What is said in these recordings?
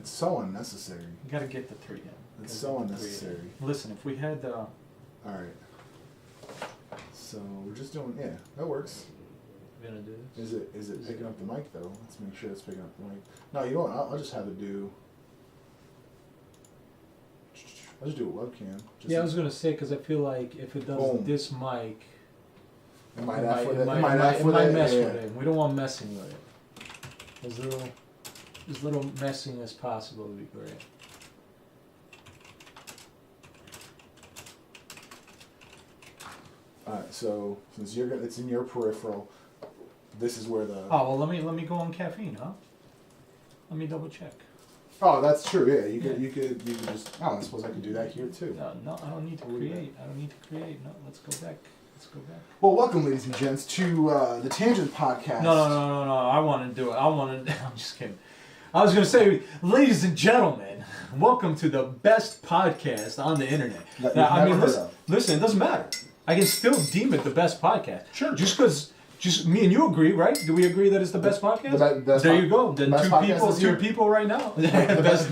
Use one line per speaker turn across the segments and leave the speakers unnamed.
It's so unnecessary.
You gotta get the 3 in.
It's so unnecessary.
Listen, if we had
All right. So we're just doing, that works.
we're gonna do this.
Is it picking up the mic though? Let's make sure it's picking up the mic. No, you know what? I'll just have it do. I'll just do a webcam.
I was gonna say because I feel like if it does this mic,
it might mess
with it. We don't want messing with it. As little messing as possible would be great.
Alright, so since it's in your peripheral, this is where the.
Oh well, let me go on caffeine, huh? Let me double check.
Oh, that's true. Yeah, you could just. Oh, I suppose I could do that here too.
No, I don't need to create. No, let's go back.
Well, welcome, ladies and gents, to the Tangent Podcast.
No. I want to do it. I'm just kidding. I was going to say, ladies and gentlemen, welcome to the best podcast on the internet. Listen, it doesn't matter. I can still deem it the best podcast.
Sure.
Just because me and you agree, right? Do we agree that it's the best podcast? You go. Then two people right now. Best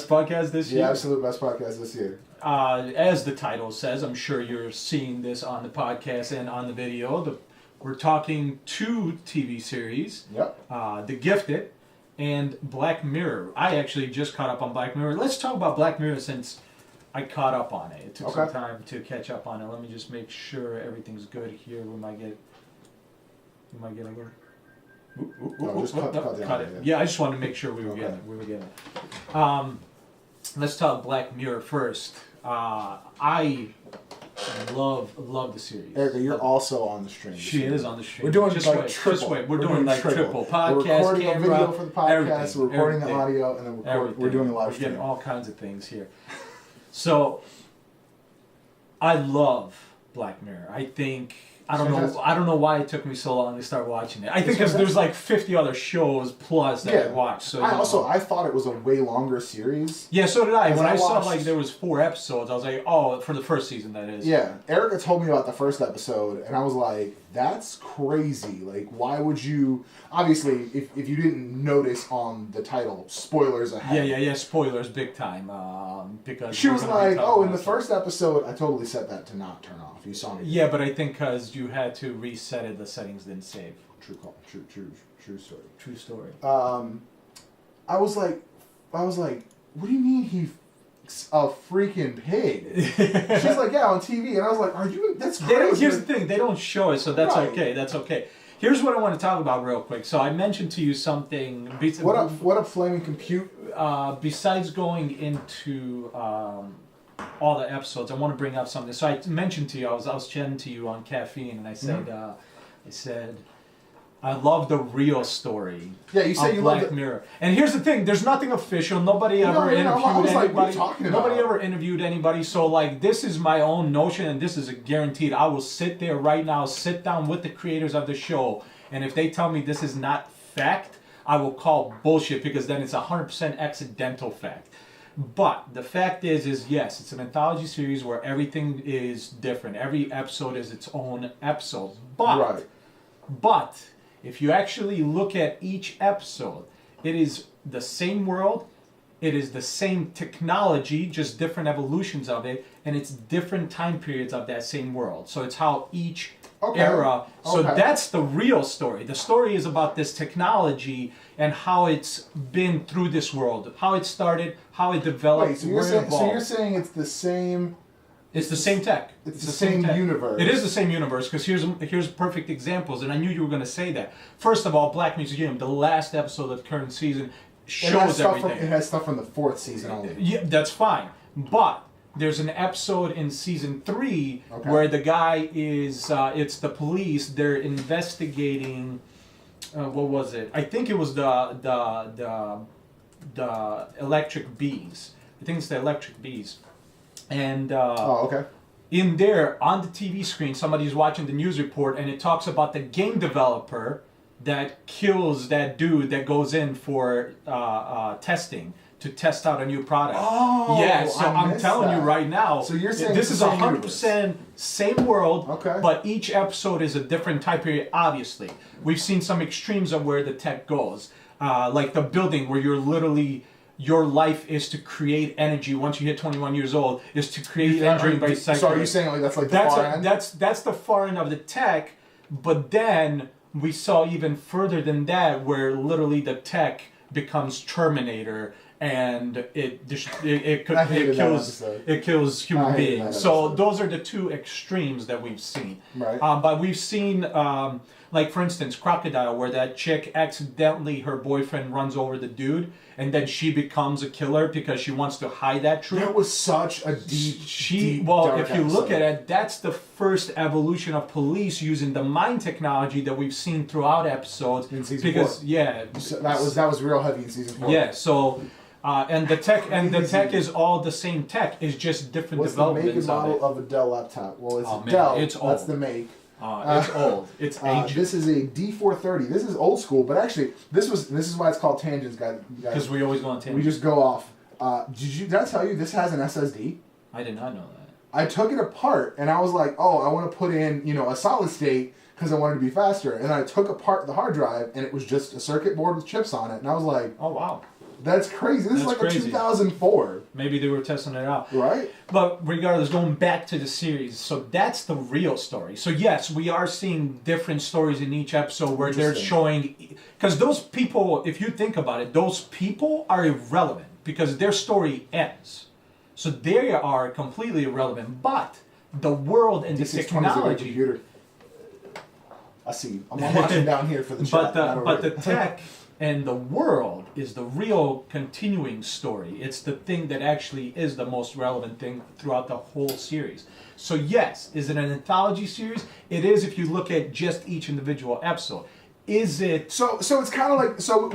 podcast this year.
The absolute best podcast this year.
As the title says, I'm sure you're seeing this on the podcast and on the video. We're talking 2 TV series.
Yep.
The Gifted and Black Mirror. I actually just caught up on Black Mirror. Let's talk about Black Mirror since I caught up on it. It took some time to catch up on it. Let me just make sure everything's good here. We might get a little.
Just cut it.
Yeah, I just wanted to make sure we were getting it. Let's talk Black Mirror first. I love the series.
Erica, you're also on the stream.
She is on the stream.
We're doing
triple. We're doing triple. Podcast,
we're recording
camera,
a video for the podcast. We're recording the audio, and then we're doing a live stream.
We're getting all kinds of things here. So, I love Black Mirror. I think I don't know why it took me so long to start watching it. I think because there's like 50 other shows plus that I watched. So
I thought it was a way longer series.
Yeah, so did I. When I saw like there was 4 episodes, I was like, oh, for the first season that is.
Yeah, Erica told me about the first episode, and I was like, that's crazy. Like, why would you? Obviously, if you didn't notice on the title, spoilers ahead.
Yeah, spoilers big time. Because
she was like, oh, in the first episode, I totally set that to not turn off. You saw me.
Yeah, but I think because you had to reset it, the settings didn't save.
True story.
True story.
I was like, what do you mean he's a freaking pig? She's like, yeah, on TV, and I was like, are you? That's crazy.
Here's the thing, they don't show it, so that's okay. That's okay. Here's what I want to talk about real quick. So I mentioned to you something.
What up, flaming compute?
Besides going into all the episodes, I want to bring up something. So I mentioned to you, I was chatting to you on Caffeine, and I said, I love the real story.
Yeah, you say you
Black
love
Mirror. And here's the thing: there's nothing official. Nobody ever interviewed anybody.
What are you talking about?
Nobody ever interviewed anybody. So like, this is my own notion, and this is a guaranteed. I will sit there right now, sit down with the creators of the show, and if they tell me this is not fact, I will call bullshit because then it's 100% accidental fact. But the fact is yes, it's an anthology series where everything is different. Every episode is its own episode. But if you actually look at each episode, it is the same world, it is the same technology, just different evolutions of it, and it's different time periods of that same world. So it's how each era. So that's the real story. The story is about this technology and how it's been through this world, how it started, how it developed.
Wait, so you're saying it's the same.
It's the same tech.
It's the same universe.
It is the same universe because here's perfect examples, and I knew you were going to say that. First of all, Black Museum, the last episode of the current season, shows everything.
It has stuff from the 4th season only.
Yeah, that's fine. But there's an episode in season 3 where the guy is, it's the police. They're investigating. What was it? I think it was the electric bees. I think it's the electric bees. And in there, on the TV screen, somebody's watching the news report, and it talks about the game developer that kills that dude that goes in for testing to test out a new product.
Oh,
yeah. So I'm telling you right now.
So you're saying
this is 100% same world, but each episode is a different time period. Obviously, we've seen some extremes of where the tech goes. like the building where you're literally. Your life is to create energy once you hit 21 years old, is to create energy by cycling.
So are you saying like that's like the far end?
That's the far end of the tech, but then we saw even further than that where literally the tech becomes Terminator and it kills human beings. So those are the two extremes that we've seen.
Right.
But we've seen like for instance Crocodile, where that chick accidentally, her boyfriend runs over the dude and then she becomes a killer because she wants to hide that truth.
That was such a deep
if you look at it, that's the first evolution of police using the mind technology that we've seen throughout episodes.
In season 4.
Yeah,
so that was real heavy in season 4.
Yeah, so and the tech is all the same tech. It's just different developments.
What's the make and model of a Dell laptop? Well, it's a
Dell.
It's old. That's the make.
It's old. It's ancient.
This is a D430. This is old school, but actually, this is why it's called tangents, guys.
Because we always go on tangents.
We just go off. Did I tell you this has an SSD?
I did not know that.
I took it apart and I was like, oh, I want to put in a solid state because I wanted to be faster. And I took apart the hard drive and it was just a circuit board with chips on it. And I was like,
oh wow.
That's crazy. This is like crazy. A 2004.
Maybe they were testing it out.
Right.
But regardless, going back to the series, so that's the real story. So yes, we are seeing different stories in each episode where they're showing... Because those people, if you think about it, those people are irrelevant because their story ends. So they are completely irrelevant. But the world and the technology...
Computer. I see. I'm watching down here for the chat.
But the tech... And the world is the real continuing story. It's the thing that actually is the most relevant thing throughout the whole series. So yes, is it an anthology series? It is if you look at just each individual episode. Is it...
So it's kind of like... So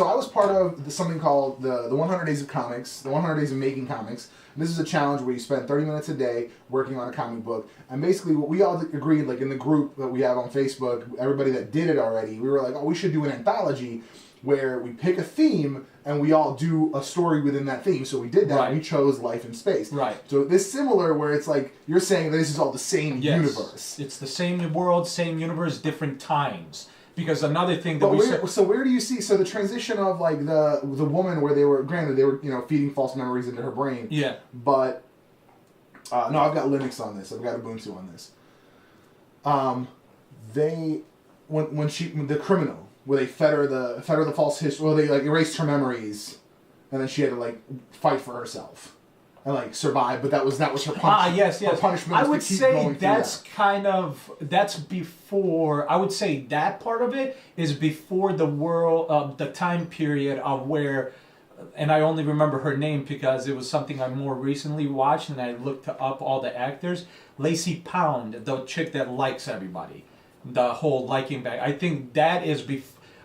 I was part of something called the 100 Days of Comics, the 100 Days of Making Comics. This is a challenge where you spend 30 minutes a day working on a comic book. And basically what we all agreed, like in the group that we have on Facebook, everybody that did it already, we were like, oh, we should do an anthology where we pick a theme and we all do a story within that theme. So we did that. And we chose Life in Space.
Right.
So this similar where it's like you're saying that this is all the same universe.
It's the same world, same universe, different times. Because another thing that
where do you see the transition of like the woman where they were feeding false memories into her brain?
Yeah.
But no, I've got Linux on this. I've got Ubuntu on this. When the criminal, where they fed her the false history, well, they like erased her memories, and then she had to like fight for herself and like survive. But that was her punishment.
Yes.
Her punishment.
I would say that's before. I would say that part of it is before the world, the time period of where. And I only remember her name because it was something I more recently watched, and I looked up all the actors. Lacey Pound, the chick that likes everybody, the whole liking back. I think that is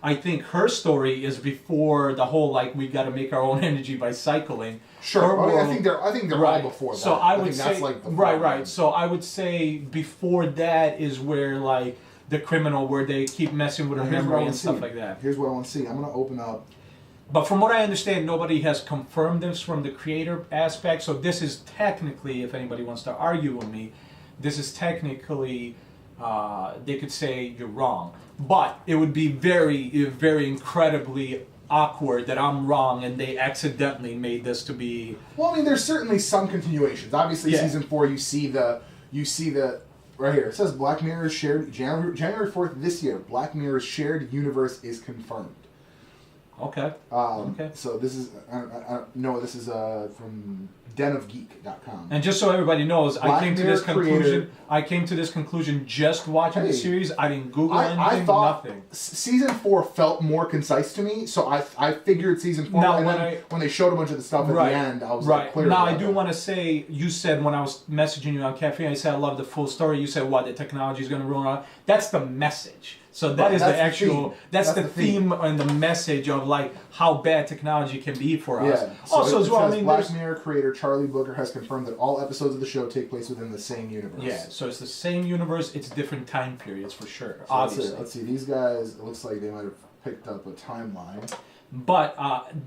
I think her story is before the whole like we got to make our own energy by cycling.
Sure, I think they're all before that.
So I would say
that's like the
right. So I would say before that is where like the criminal, where they keep messing with her memory and stuff like that.
Here's what I want to see. I'm gonna open up.
But from what I understand, nobody has confirmed this from the creator aspect. So this is technically, if anybody wants to argue with me, this is technically. They could say you're wrong, but it would be very, very incredibly awkward that I'm wrong and they accidentally made this to be.
Well, I mean, there's certainly some continuations. Obviously, season 4, you see the right here. It says Black Mirror's shared January 4th this year. Black Mirror's shared universe is confirmed.
Okay.
Okay. So this is this is from denofgeek.com.
And just so everybody knows, I came to this conclusion just watching the series. I didn't Google anything. I thought nothing.
Season 4 felt more concise to me, so I figured season 4.
Now,
when they showed a bunch of the stuff at the end, I was like clear.
Now I do want to say, you said when I was messaging you on Caffeine, I said I love the full story. You said what, the technology is going to ruin it. That's the message. So that's the theme and the message of like how bad technology can be for us.
Yeah. So also, as well, Black Mirror creator Charlie Booker has confirmed that all episodes of the show take place within the same universe.
Yeah, so it's the same universe. It's different time periods for sure.
So obviously, let's see. These guys. It looks like they might have picked up a timeline.
But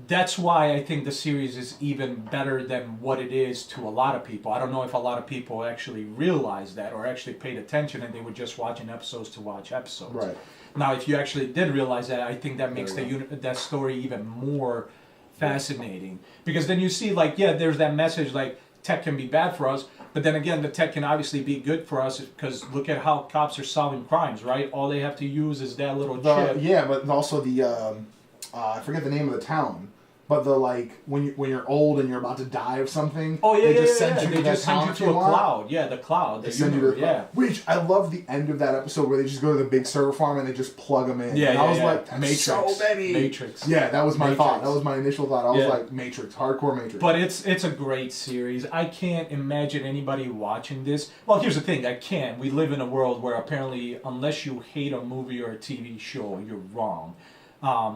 that's why I think the series is even better than what it is to a lot of people. I don't know if a lot of people actually realized that or actually paid attention and they were just watching episodes to watch episodes.
Right.
Now, if you actually did realize that, I think that makes that story even more fascinating. Because then you see, like, yeah, there's that message, like, tech can be bad for us, but then again, the tech can obviously be good for us because look at how cops are solving crimes, right? All they have to use is that little chip.
Yeah, but also the I forget the name of the town, but the like when you're old and you're about to die of something.
Oh yeah,
they just
yeah,
send
yeah.
you
They
that
just send
town
you
if
to a
want.
cloud. Yeah, the cloud.
They send you to the cloud.
yeah.
Which I love the end of that episode where they just go to the big server farm and they just plug them in.
Yeah,
and
yeah,
I was
yeah.
like, that's
Matrix.
so many.
Matrix.
Yeah, that was my
Matrix.
thought. That was my initial thought. I was
Yeah.
like, Matrix, hardcore Matrix.
But it's a great series. I can't imagine anybody watching this. Well, here's the thing. I can. We live in a world where apparently, unless you hate a movie or a TV show, you're wrong.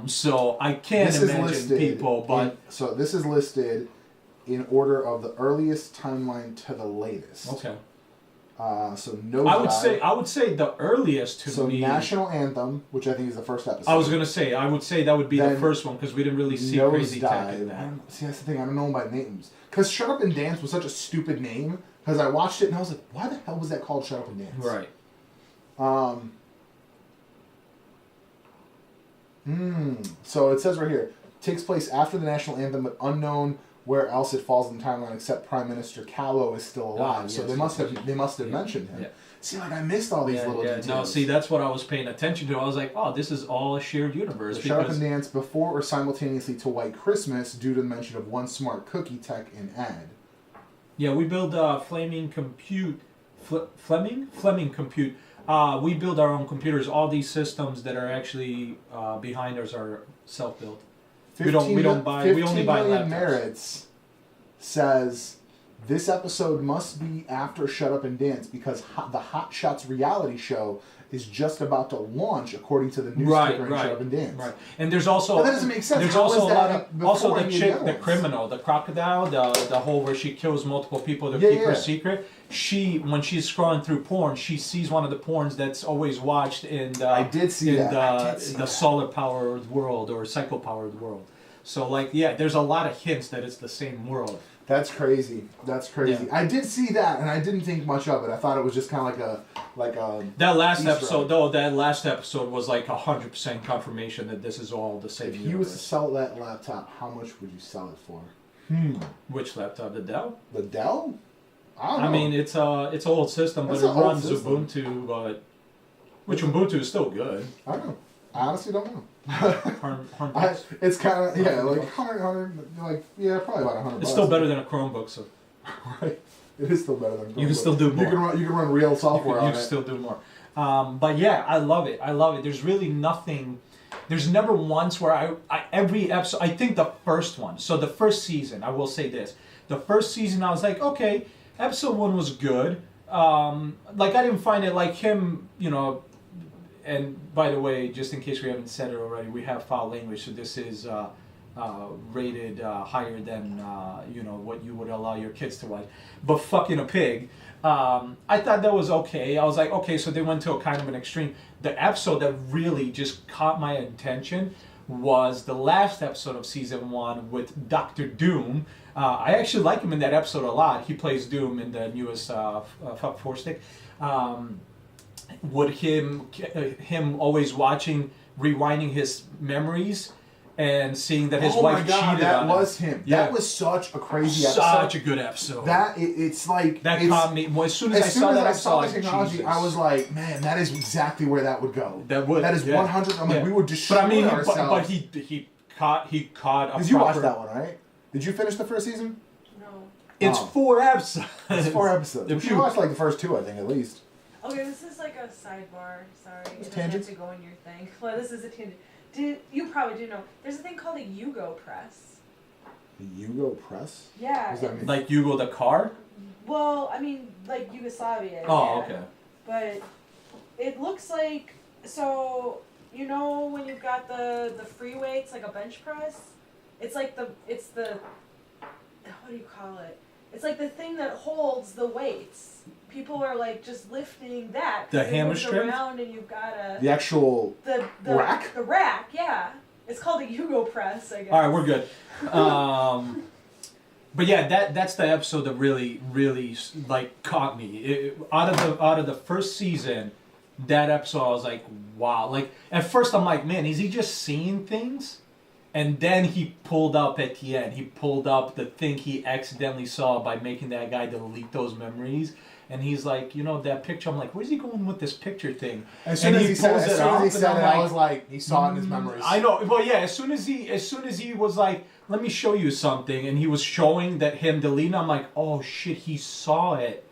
So I can't imagine people, but
so this is listed in order of the earliest timeline to the latest.
okay.
So no.
I would say the earliest to me.
So National Anthem, which I think is the first episode.
I would say that would be the first one because we didn't really see Crazy Tech in that.
See, that's the thing. I don't know by names. Because Shut Up and Dance was such a stupid name. Because I watched it and I was like, why the hell was that called Shut Up and Dance?
Right.
So it says right here, takes place after the national anthem, but unknown where else it falls in the timeline, except Prime Minister Callow is still alive. So
yes,
they must have mentioned him.
Yeah.
See, like I missed all these little details.
No, see, that's what I was paying attention to. I was like, oh, this is all a shared universe.
Shut Up and Dance before or simultaneously to White Christmas due to the mention of one smart cookie tech in ad.
Yeah, we build Fleming Compute. We build our own computers. All these systems that are actually behind us are self-built. We don't buy. We only buy
15 Million
laptops.
Merits says this episode must be after Shut Up and Dance because the Hot Shots reality show is just about to launch, according to the news ticker in Shut Up and Dance.
Right, and there's also
But that doesn't make sense.
There's
How
also
is
a lot
that
of also
before
the
any of
chick,
the
the
others?
criminal, the crocodile, the whole where she kills multiple people to
Yeah,
keep her
yeah.
secret. She when she's scrolling through porn, she sees one of the porns that's always watched in the
I did see
in
that. I did see
the
that.
solar powered world or psycho powered world. So like there's a lot of hints that it's the same world.
That's crazy. That's crazy.
Yeah.
I did see that, and I didn't think much of it. I thought it was just kind of like a.
That last
Easter
episode,
egg.
though, that last episode was like 100% confirmation that this is all the same
If you was to
universe.
sell that laptop, how much would you sell it for?
Which laptop? The Dell?
The Dell? I don't know.
I mean, it's an old system,
That's
but it
an old
runs
system.
Ubuntu. But which Ubuntu is still good.
I don't know. I honestly don't know.
$100.
It's kind of like 100, like yeah, probably about 100.
It's still better than a Chromebook, so
Right. It is still better than.
you can still do more.
You can run real software
you
on
can
it.
still do more. But yeah, I love it. I love it. There's really nothing. There's never once where I every episode. I think the first one. So the first season, I will say this: the first season, I was like, okay, episode 1 was good. Like I didn't find it like him, you know. And by the way, just in case we haven't said it already, we have foul language, so this is rated higher than you know what you would allow your kids to watch. But fucking a pig, I thought that was okay. I was like, okay, so they went to a kind of an extreme. The episode that really just caught my attention was the last episode of season 1 with Dr. Doom. I actually like him in that episode a lot. He plays Doom in the newest Fuck Four Stick. Would him always watching, rewinding his memories and seeing that his wife cheated on him.
That was him.
Yeah.
That was such a crazy episode.
Such a good episode.
It's like
that
it's,
caught me. Well, as soon as I saw that, I saw
the technology.
Jesus.
I was like, man, that is exactly where that would go.
That
is
yeah.
100. I'm like, we would destroy
but I mean,
ourselves.
but he caught a
Because you watched that one, right? Did you finish the first season?
No.
It's 4 episodes.
It's 4 episodes.
If
You
you-
watched like the first 2, I think, at least.
Okay, this is like a sidebar. Sorry, it doesn't
tangents?
have to go in your thing. Well, this is a tangent. You probably do know. There's a thing called a Yugo press.
The Yugo Press?
Yeah.
What does that mean?
Like Hugo the car?
Well, I mean, like Yugoslavia.
Oh,
yeah.
okay.
But it looks like, so you know when you've got the free weights, like a bench press. It's like it's the what do you call it? It's like the thing that holds the weights. People are like just lifting that.
The
It
hammer
moves
strength?
around and you've got
The actual
the
rack?
The rack, yeah. It's called a Hugo press, I guess.
All right, we're good. But yeah, that's the episode that really like caught me. Out of the first season, that episode I was like, wow. Like at first I'm like, man, is he just seeing things? And then he pulled up at the end. He pulled up the thing he accidentally saw by making that guy delete those memories. And he's like, you know, that picture. I'm like, where's he going with this picture thing?
As soon as he said it, I was like, he saw it in his memories.
I know. Well, yeah. As soon as he was like, let me show you something, and he was showing that him deleting. I'm like, oh shit, he saw it.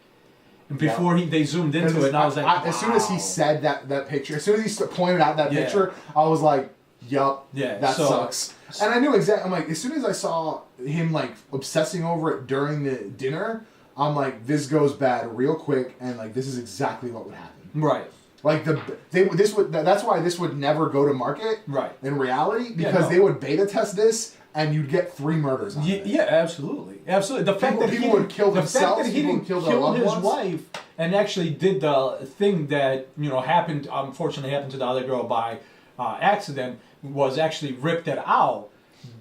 And before they zoomed into it, and I was like, wow.
As soon as he said that picture, as soon as he pointed out that picture, I was like, yup, that sucks. And I knew exactly. I'm like, as soon as I saw him like obsessing over it during the dinner, I'm like, this goes bad real quick, and like this is exactly what would happen.
Right.
Like that's why this would never go to market.
Right.
In reality, because they would beta test this, and you'd get 3 murders on it.
Yeah, absolutely. The fact that
people would kill themselves,
the fact that he didn't kill his wife, and actually did the thing that happened. Unfortunately, happened to the other girl by accident. Was actually ripped it out.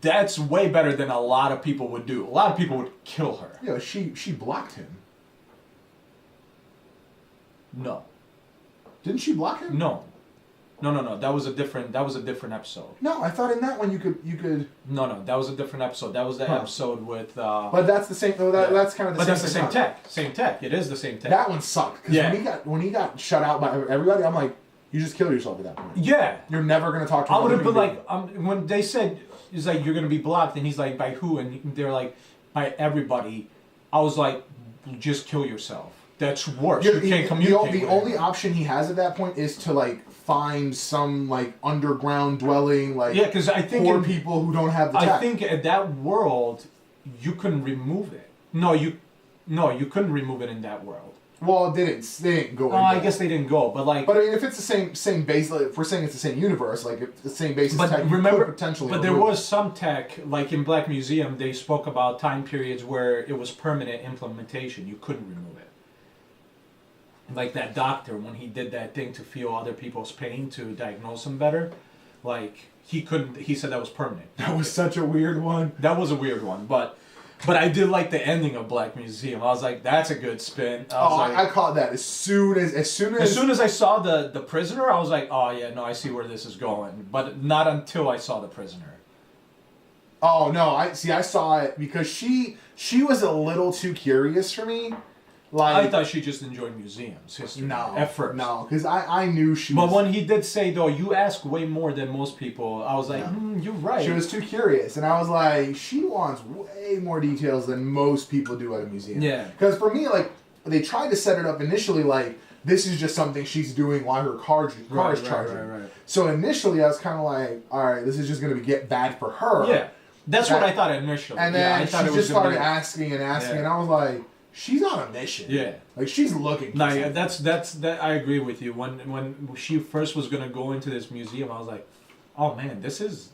That's way better than a lot of people would do. A lot of people would kill her.
Yeah, she blocked him.
No.
Didn't she block him?
No. That was a different episode.
No, I thought in that one you could.
No, that was a different episode. That was the episode with.
But that's the same. No, that's kind of the same.
But that's the same tech. Same tech. It is the same tech.
That one sucked because when he got shut out by everybody, I'm like, you just kill yourself at that point.
Yeah.
You're never gonna talk to him.
I would have been like, when they said, he's like, you're gonna be blocked, and he's like, by who? And they're like, by everybody. I was like, just kill yourself. That's worse. You can't communicate.
The only option he has at that point is to like find some like underground dwelling, like
because I think
poor people who don't have the tech.
I think at that world, you couldn't remove it. No, you couldn't remove it in that world.
Well, they didn't go.
I guess they didn't go, but like.
But I mean, if it's the same base, like, if we're saying it's the same universe, like if the same basis tech,
remember,
you could potentially.
But there was some tech, like in Black Museum, they spoke about time periods where it was permanent implementation. You couldn't remove it. Like that doctor, when he did that thing to feel other people's pain to diagnose them better, like he couldn't. He said that was permanent.
That was such a weird one.
That was a weird one, but I did like the ending of Black Museum. I was like, that's a good spin.
I caught that as soon as
I saw the prisoner. I was like, oh yeah, no, I see where this is going, but not until I saw the prisoner.
Oh no, I saw it because she was a little too curious for me. Like,
I thought she just enjoyed museums history.
No,
at first.
No, because I knew she.
But when he did say though, you ask way more than most people, I was like, you're right.
She was too curious, and I was like, she wants way more details than most people do at a museum.
Yeah.
Because for me, like, they tried to set it up initially like this is just something she's doing while her car is charging.
Right.
So initially, I was kind of like, all right, this is just going to get bad for her.
Yeah, that's what I thought initially.
And then I thought she just started asking, and I was like. She's on a mission.
Yeah,
like she's looking. For
something. That's I agree with you. When she first was gonna go into this museum, I was like, oh man, this is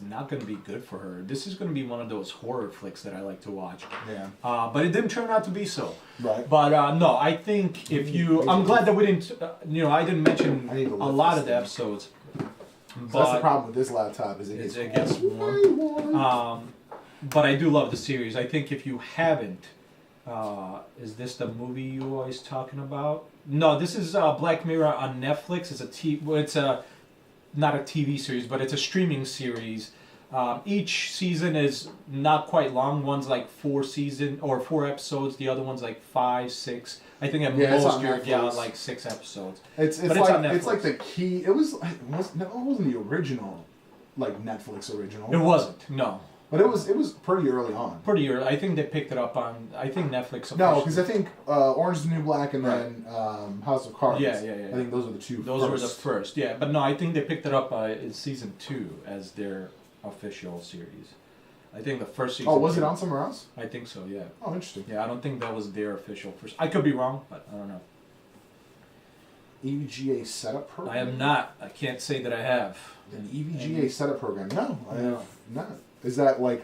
not gonna be good for her. This is gonna be one of those horror flicks that I like to watch.
Yeah.
But it didn't turn out to be so.
Right.
But no, I think I'm glad that we didn't. I didn't mention a lot of the episodes.
So that's the problem with this laptop is it gets
warm. But I do love the series. I think if you haven't. Is this the movie you always talking about? No, this is Black Mirror on Netflix. It's not a TV series, but it's a streaming series. Each season is not quite long. One's like 4 episodes. The other one's like 5, 6. I think at most you're like 6 episodes.
It's like the key. It wasn't the original, like Netflix original.
It wasn't. No.
But it was pretty early on.
Pretty early. I think they picked it up on. I think Netflix.
No, because I think Orange is the New Black and then House of Cards.
Yeah.
I think those are the two.
Those were the first. Yeah, but no, I think they picked it up in season 2 as their official series. I think the first season.
Oh, was it on somewhere else?
I think so. Yeah.
Oh, interesting.
Yeah, I don't think that was their official first. I could be wrong, but I don't know.
EVGA setup program.
I am not. I can't say that I have
an EVGA setup program. No, I have not. Is that like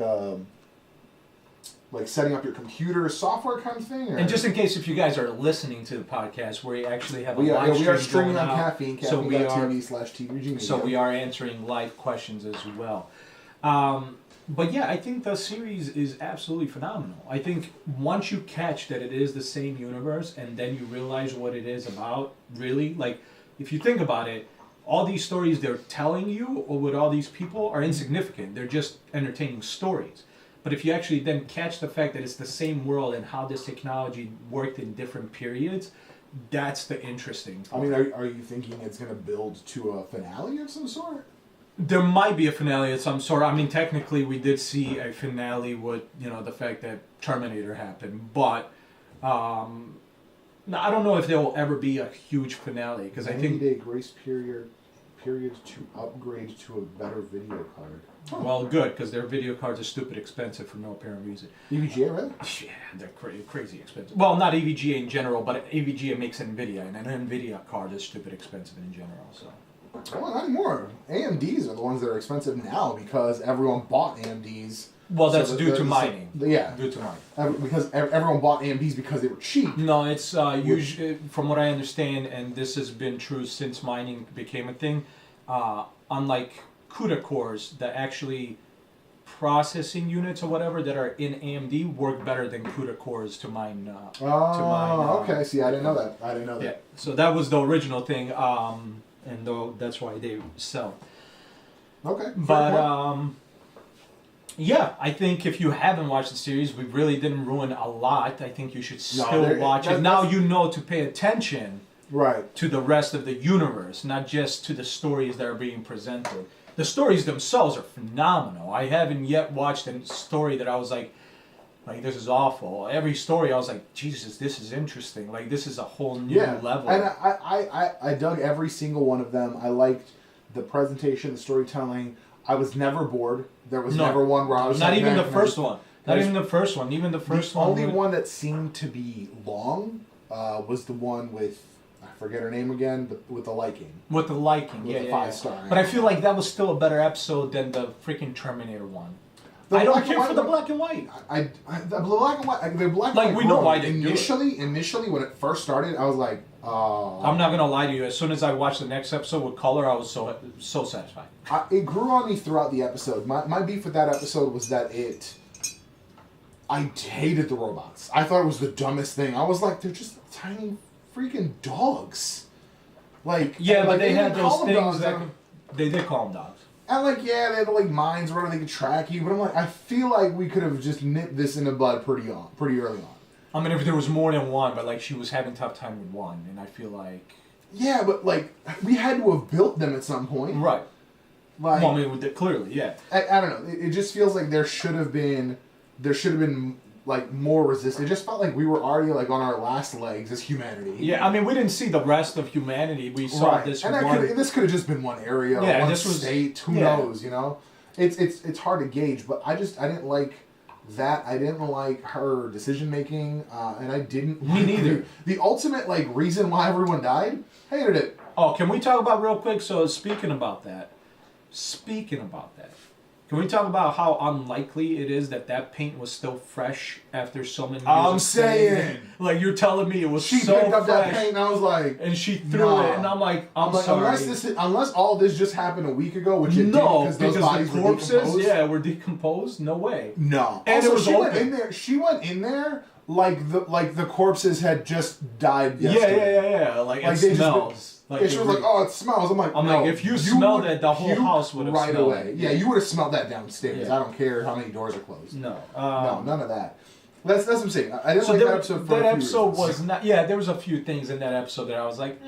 like setting up your computer software kind of thing? Or?
And just in case if you guys are listening to the podcast, we actually have a
we
live
are
stream
streaming
going
on
out.
Caffeine,
So we are
caffeine.tv/TVG.
So we are answering live questions as well. But yeah, I think the series is absolutely phenomenal. I think once you catch that it is the same universe and then you realize what it is about, really, like, if you think about it, all these stories they're telling you or with all these people are insignificant. They're just entertaining stories. But if you actually then catch the fact that it's the same world and how this technology worked in different periods, that's the interesting part.
I mean, are you thinking it's going to build to a finale of some sort?
There might be a finale of some sort. I mean, technically, we did see a finale with, the fact that Terminator happened. But I don't know if there will ever be a huge finale. Because I think...
90-day grace period to upgrade to a better video card.
Well, good, because their video cards are stupid expensive for no apparent reason.
EVGA, really?
Yeah, they're crazy expensive. Well, not EVGA in general, but EVGA makes NVIDIA, and an NVIDIA card is stupid expensive in general, so...
Well, not anymore. AMDs are the ones that are expensive now because everyone bought AMDs.
Well, that's due to mining.
Yeah.
Due to mining.
Because everyone bought AMDs because they were cheap.
No, it's usually, from what I understand, and this has been true since mining became a thing, unlike CUDA cores, the actually processing units or whatever that are in AMD work better than CUDA cores to mine.
Okay. See, I didn't know that.
Yeah, so that was the original thing, and though that's why they sell.
Okay.
But yeah, I think if you haven't watched the series, we really didn't ruin a lot. I think you should still watch it. Now you know to pay attention to the rest of the universe, not just to the stories that are being presented. The stories themselves are phenomenal. I haven't yet watched a story that I was like this is awful. Every story I was like, Jesus, this is interesting. Like, this is a whole new level.
And I dug every single one of them. I liked the presentation, the storytelling. I was never bored. There was never one where I was
not even the first one. Not even the first one. Even the first one.
The only one that seemed to be long was the one with, I forget her name again, with the liking.
With the liking,
with the 5-star.
But I feel like that was still a better episode than the freaking Terminator one. I don't care for the black and white.
The black and white. The black
like
and white.
We know why they
initially when it first started, I was like,
I'm not gonna lie to you. As soon as I watched the next episode with color, I was so satisfied.
It grew on me throughout the episode. My beef with that episode was that I hated the robots. I thought it was the dumbest thing. I was like, they're just tiny freaking dogs. Like
but they had those things that they did call them dogs.
And they had minds where they could track you, but I'm like, I feel like we could have just nipped this in the bud pretty early on.
I mean, if there was more than one, but she was having a tough time with one, and I feel like...
Yeah, but we had to have built them at some point.
Right. Well, I mean, clearly, yeah.
I don't know. It just feels like there should have been more resistance. It just felt like we were already on our last legs as humanity.
Yeah, I mean, we didn't see the rest of humanity. We saw this one.
And this could have just been one area, one state. Who knows? It's hard to gauge. But I didn't like that. I didn't like her decision making, and I didn't.
Me neither.
The ultimate reason why everyone died. Hated it.
Oh, can we talk about real quick? So speaking about that. Can we talk about how unlikely it is that paint was still fresh after so many years?
I'm saying.
You're telling me it was
she
so fresh.
She picked up that paint and I was like...
And she threw it and I'm like, I'm sorry.
Unless all this just happened a week ago, which it did because those bodies
the corpses were decomposed? No way.
No.
And
also, she went in there like the corpses had just died yesterday.
Yeah. It smells.
She was like, oh, it smells. I'm like,
if you smelled it, the whole house would have smelled
away.
it.
Yeah, you would have smelled that downstairs. Yeah. I don't care how many doors are closed.
No.
No, none of that. That's what I'm saying. I didn't like that episode for
that episode was not... Yeah, there was a few things in that episode that I was like,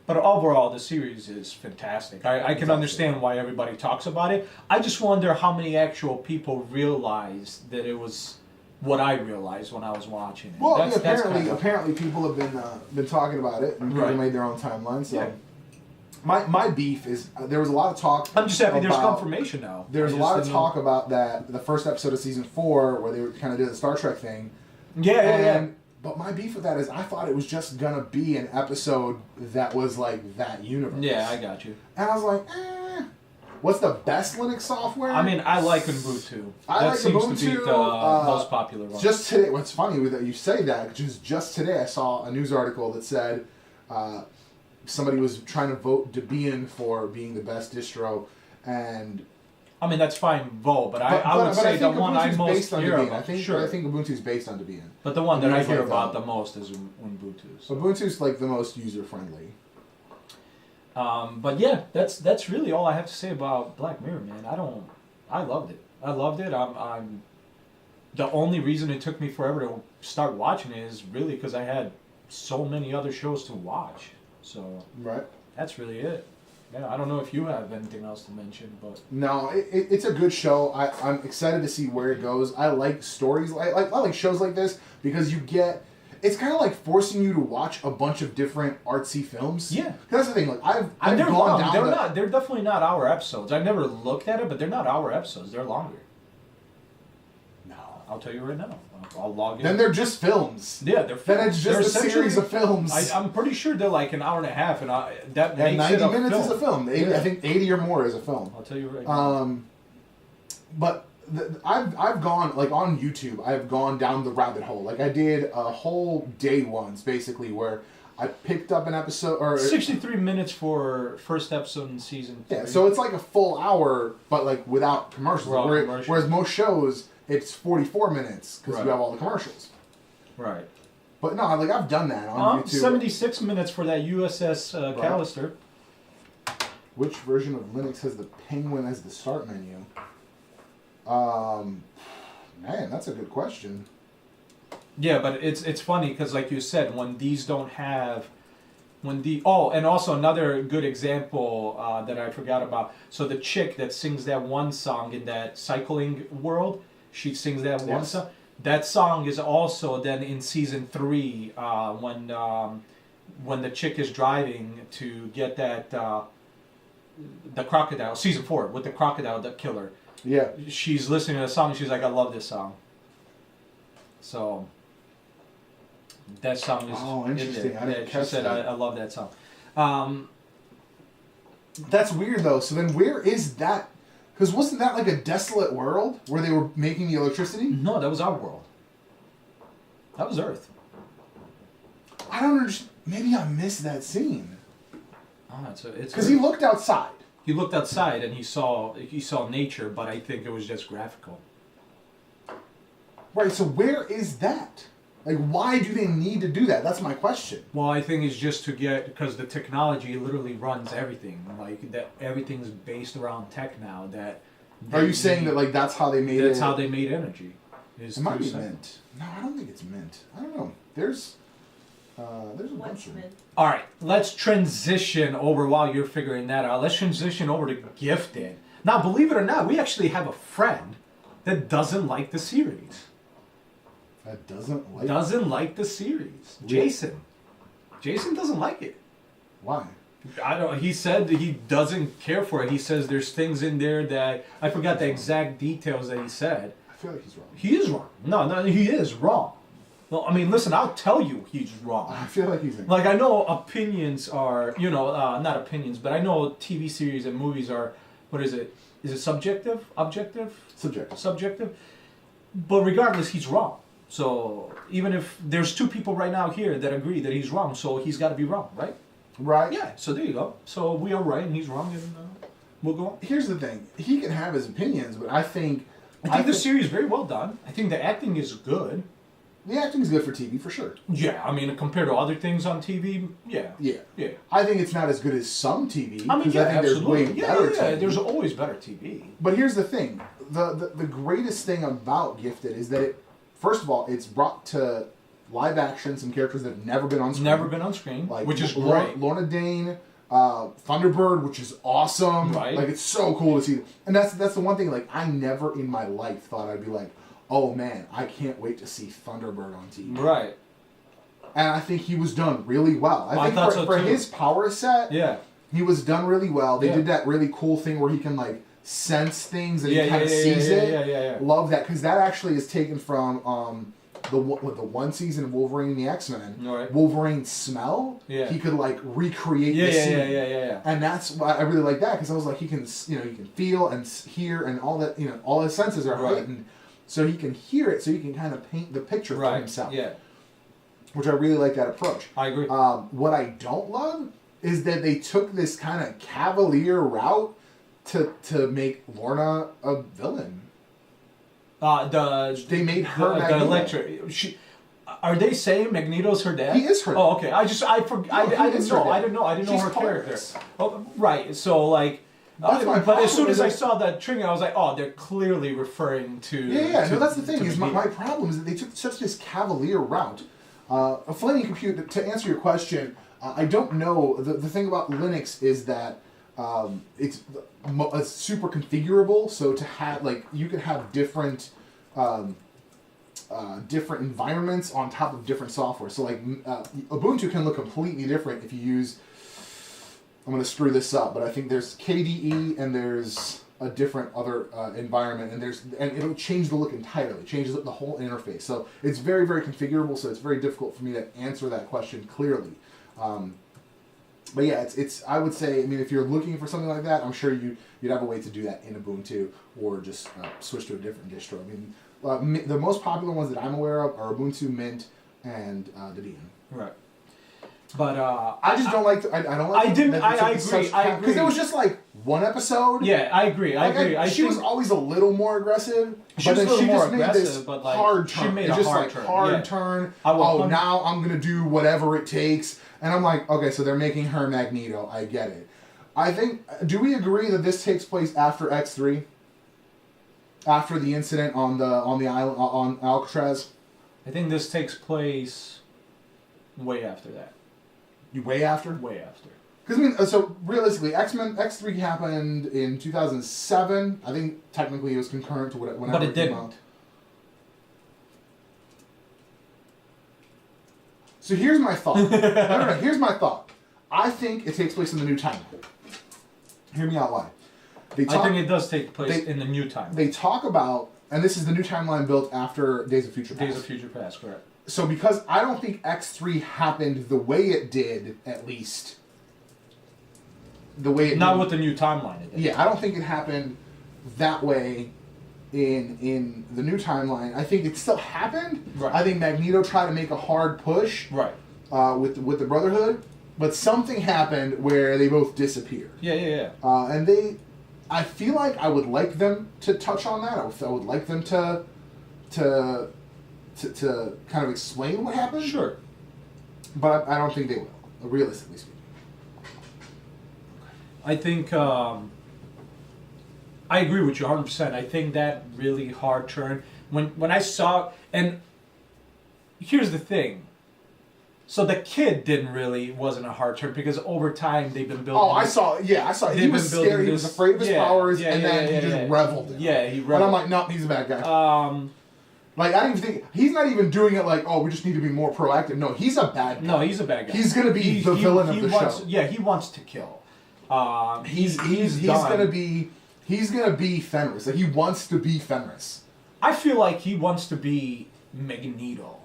But overall, the series is fantastic. I can understand why everybody talks about it. I just wonder how many actual people realized that it was... what I realized when I was watching it.
Well, apparently people have been talking about it, and people made their own timeline. So, my beef is there was a lot of talk.
I'm just happy there's confirmation now.
There's a lot of talk about that the first episode of season 4 where they kind of did the Star Trek thing.
Yeah.
But my beef with that is I thought it was just gonna be an episode that was that universe.
Yeah, I got you.
And I was like, What's the best Linux software?
I mean, I like Ubuntu.
I
that
like
seems
Ubuntu,
to be the most popular one.
Just today, what's funny that you say that, because just today I saw a news article that said somebody was trying to vote Debian for being the best distro, and
I mean, that's fine, vote, but I would say the one I most hear about.
I think Ubuntu's based on Debian.
But the one that I hear about the most is Ubuntu. So.
Ubuntu's like the most user friendly.
But yeah, that's really all I have to say about Black Mirror, man. I loved it. I'm the only reason it took me forever to start watching it is really because I had so many other shows to watch. So
right,
that's really it. Yeah, I don't know if you have anything else to mention, but
no, it's a good show. I'm excited to see where it goes. I like stories, I like shows like this because you get. It's kind of like forcing you to watch a bunch of different artsy films.
Yeah,
that's the thing. Like I've
they're
gone
long.
down.
They're definitely not hour episodes. I've never looked at it, but they're not hour episodes. They're longer. No, I'll tell you right now. I'll log in.
Then they're just films.
Yeah, they're films.
Then it's just a series of films.
I'm pretty sure they're like an hour and a half, and that makes
90
it a
minutes
film.
is a film. I think 80 or more is a film.
I'll tell you right now.
But I've gone like on YouTube. I've gone down the rabbit hole. Like I did a whole day once, basically, where I picked up an episode or
63 minutes for first episode in season 3.
Yeah, so it's like a full hour, but like without commercials.
Commercials.
Whereas most shows, it's 44 minutes because
Right.
you have all the commercials.
Right.
But no, like I've done that on YouTube.
76 minutes for that USS Callister.
Which version of Linux has the penguin as the start menu? Man, that's a good question.
Yeah, but it's funny because, like you said, when these don't have, and also another good example that I forgot about. So the chick that sings that one song in that cycling world, she sings that one song. That song is also then in season 3 when the chick is driving to get that the crocodile. Season 4 with the crocodile, the killer.
Yeah.
She's listening to the song and she's like, I love this song. So that song is
interesting. I didn't catch
she said,
that.
I love that song.
That's weird though. So then where is that? Because wasn't that like a desolate world where they were making the electricity?
No, that was our world. That was Earth.
I don't understand. Maybe I missed that scene.
Oh, it's
because he looked outside.
He looked outside and he saw nature, but I think it was just graphical.
Right, so where is that? Like, why do they need to do that? That's my question.
Well, I think it's just because the technology literally runs everything. Like, that everything's based around tech now.
Are you saying that, like, that's how they made it?
That's how they made energy.
It might be mint. No, I don't think it's mint. I don't know. There's a bunch of mint.
All right, let's transition over while you're figuring that out. Let's transition over to Gifted. Now, believe it or not, we actually have a friend that doesn't like the series.
That doesn't like
the series. Jason. Jason doesn't like it.
Why?
I don't. He said that he doesn't care for it. He says there's things in there that I forgot the exact details that he said.
I feel like he's wrong.
He is wrong. No, he is wrong. Well, I mean, listen, I'll tell you he's wrong.
I feel like he's wrong.
Like, I know opinions are, not opinions, but I know TV series and movies are, what is it? Is it subjective? Objective?
Subjective.
Subjective? But regardless, he's wrong. So even if there's 2 people right now here that agree that he's wrong, so he's got to be wrong, right?
Right.
Yeah, so there you go. So we are right and he's wrong, and we'll go on.
Here's the thing. He can have his opinions, but I think
the series is very well done. I think the acting is good.
The acting is good for TV, for sure.
Yeah, I mean, compared to other things on TV, yeah.
Yeah. I think it's not as good as some TV.
I mean, yeah,
I think
absolutely.
There's way better TV.
There's always better TV.
But here's the thing. The greatest thing about Gifted is that first of all, it's brought to live action some characters that have never been on screen. Like,
which is great.
Lorna Dane, Thunderbird, which is awesome.
Right.
Like, it's so cool to see. And that's the one thing, like, I never in my life thought I'd be like, oh man, I can't wait to see Thunderbird on TV.
Right.
And I think he was done really well. I think for his power set, he was done really well. They did that really cool thing where he can, like, sense things and he kind of sees it.
Yeah.
Love that, because that actually is taken from the one season of Wolverine and the X-Men,
Right.
Wolverine's smell,
Yeah.
he could like recreate
Yeah,
the
yeah,
scene.
yeah.
And that's why I really like that, because I was like, he can feel and hear, and all that, all his senses are
Right.
heightened, so he can hear it, so he can kind of paint the picture for himself.
Yeah.
Which I really like that approach.
I agree.
What I don't love is that they took this kind of cavalier route to make Lorna a villain. They made her
the
Magneto.
Electric. Are they saying Magneto's her dad?
He is her dad.
Oh, okay. I didn't know. I didn't know
She's
her character.
Taurus.
Oh, right. So like,
That's my
but as soon
problem,
as I
is
saw that trigger, I was like, oh, they're clearly referring to.
Yeah.
To,
No, that's the thing. Is my
Magneto.
problem is that they took such this cavalier route. A Flaming Compute. To answer your question, I don't know. The thing about Linux is that it's super configurable. So to have you can have different different environments on top of different software. So Ubuntu can look completely different if you use. I'm going to screw this up, but I think there's KDE and there's a different other environment, and it'll change the look entirely, changes the whole interface. So it's very, very configurable. So it's very difficult for me to answer that question clearly. But yeah, it's. I would say, I mean, if you're looking for something like that, I'm sure you'd have a way to do that in Ubuntu, or just switch to a different distro. I mean, the most popular ones that I'm aware of are Ubuntu, Mint, and Debian.
Right. But
I just don't like. I don't like.
I didn't.
that
I
it's
agree.
such-
I agree.
Because it was just like one episode.
Yeah, I agree. I agree.
She was always a little more aggressive.
She
but
was
then
a little
she
more
just made this
aggressive, but, like,
hard
she
turn.
made
It's
a
just
hard
like
turn,
hard
yeah.
turn.
I will
Now I'm gonna do whatever it takes, and I'm like, okay, so they're making her Magneto. I get it. I think. Do we agree that this takes place after X3? After the incident on the island on Alcatraz?
I think this takes place way after that.
You way after?
Way after.
Because I mean, so realistically, X3 happened in 2007. I think technically it was concurrent to whenever
But it
came
didn't.
out. So here's my thought. no, here's my thought. I think it takes place in the new timeline. Hear me out why.
I think it does take place in the new time.
They talk about, and this is the new timeline built after Days of Future Past.
Days of Future Past, correct.
So because I don't think X3 happened the way it did, at least. The way it
Not
did.
with the new timeline. It did.
Yeah, I don't think it happened that way in the new timeline. I think it still happened.
Right.
I think Magneto tried to make a hard push
Right.
with the Brotherhood, but something happened where they both disappeared.
Yeah.
And I feel like I would like them to touch on that. I would like them to kind of explain what happened.
Sure.
But I don't think they will, realistically speaking.
I think I agree with you 100%. I think that really hard turn when I saw, and here's the thing. So the kid wasn't a hard turn because over time they've been building.
Oh, I saw. He was scared. He was afraid of his powers, and then he just reveled in it.
Yeah, he reveled.
And I'm like, no, he's a bad guy. Like, I don't even think he's not even doing it like, oh, we just need to be more proactive. No, he's a bad guy.
No, he's a bad guy.
He's gonna be the villain of the show.
Yeah, he wants to kill.
He's gonna be Fenris. Like, he wants to be Fenris.
I feel like he wants to be Magneto.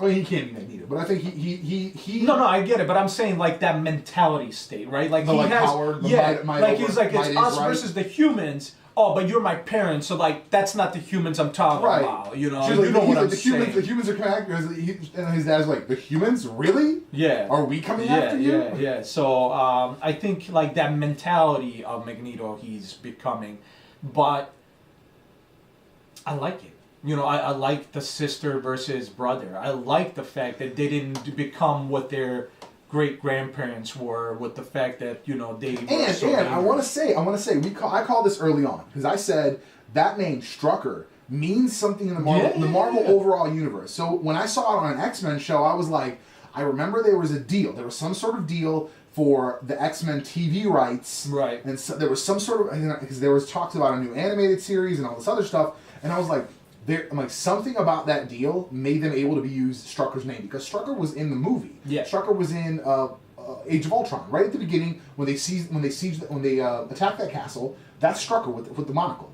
I mean, he can't be Magneto, but I think he.
No, I get it, but I'm saying like that mentality state, right? Like
The,
he
like,
has,
power, the
yeah,
might
like
over-
he's like
might
it's
is
us
right.
versus the humans. Oh, but you're my parents, so like that's not the humans I'm talking
Right.
about. You know,
She's
you
like,
know
he's
what
like,
I'm
the
saying.
humans are coming after us. And his dad's like, the humans? Really?
Yeah.
Are we coming after you?
Yeah. So I think like that mentality of Magneto he's becoming, but I like it. You know, I like the sister versus brother. I like the fact that they didn't become what their great grandparents were. With the fact that they were so
And I
dangerous.
want to say, I called this early on because I said that name Strucker means something in the Marvel overall universe. So when I saw it on an X-Men show, I was like, I remember there was a deal. There was some sort of deal for the X-Men TV rights,
Right.
And so there was some sort of, because there was talks about a new animated series and all this other stuff, and I was like, something about that deal made them able to use Strucker's name, because Strucker was in the movie.
Yeah.
Strucker was in Age of Ultron right at the beginning when they attack that castle. That's Strucker with the monocle.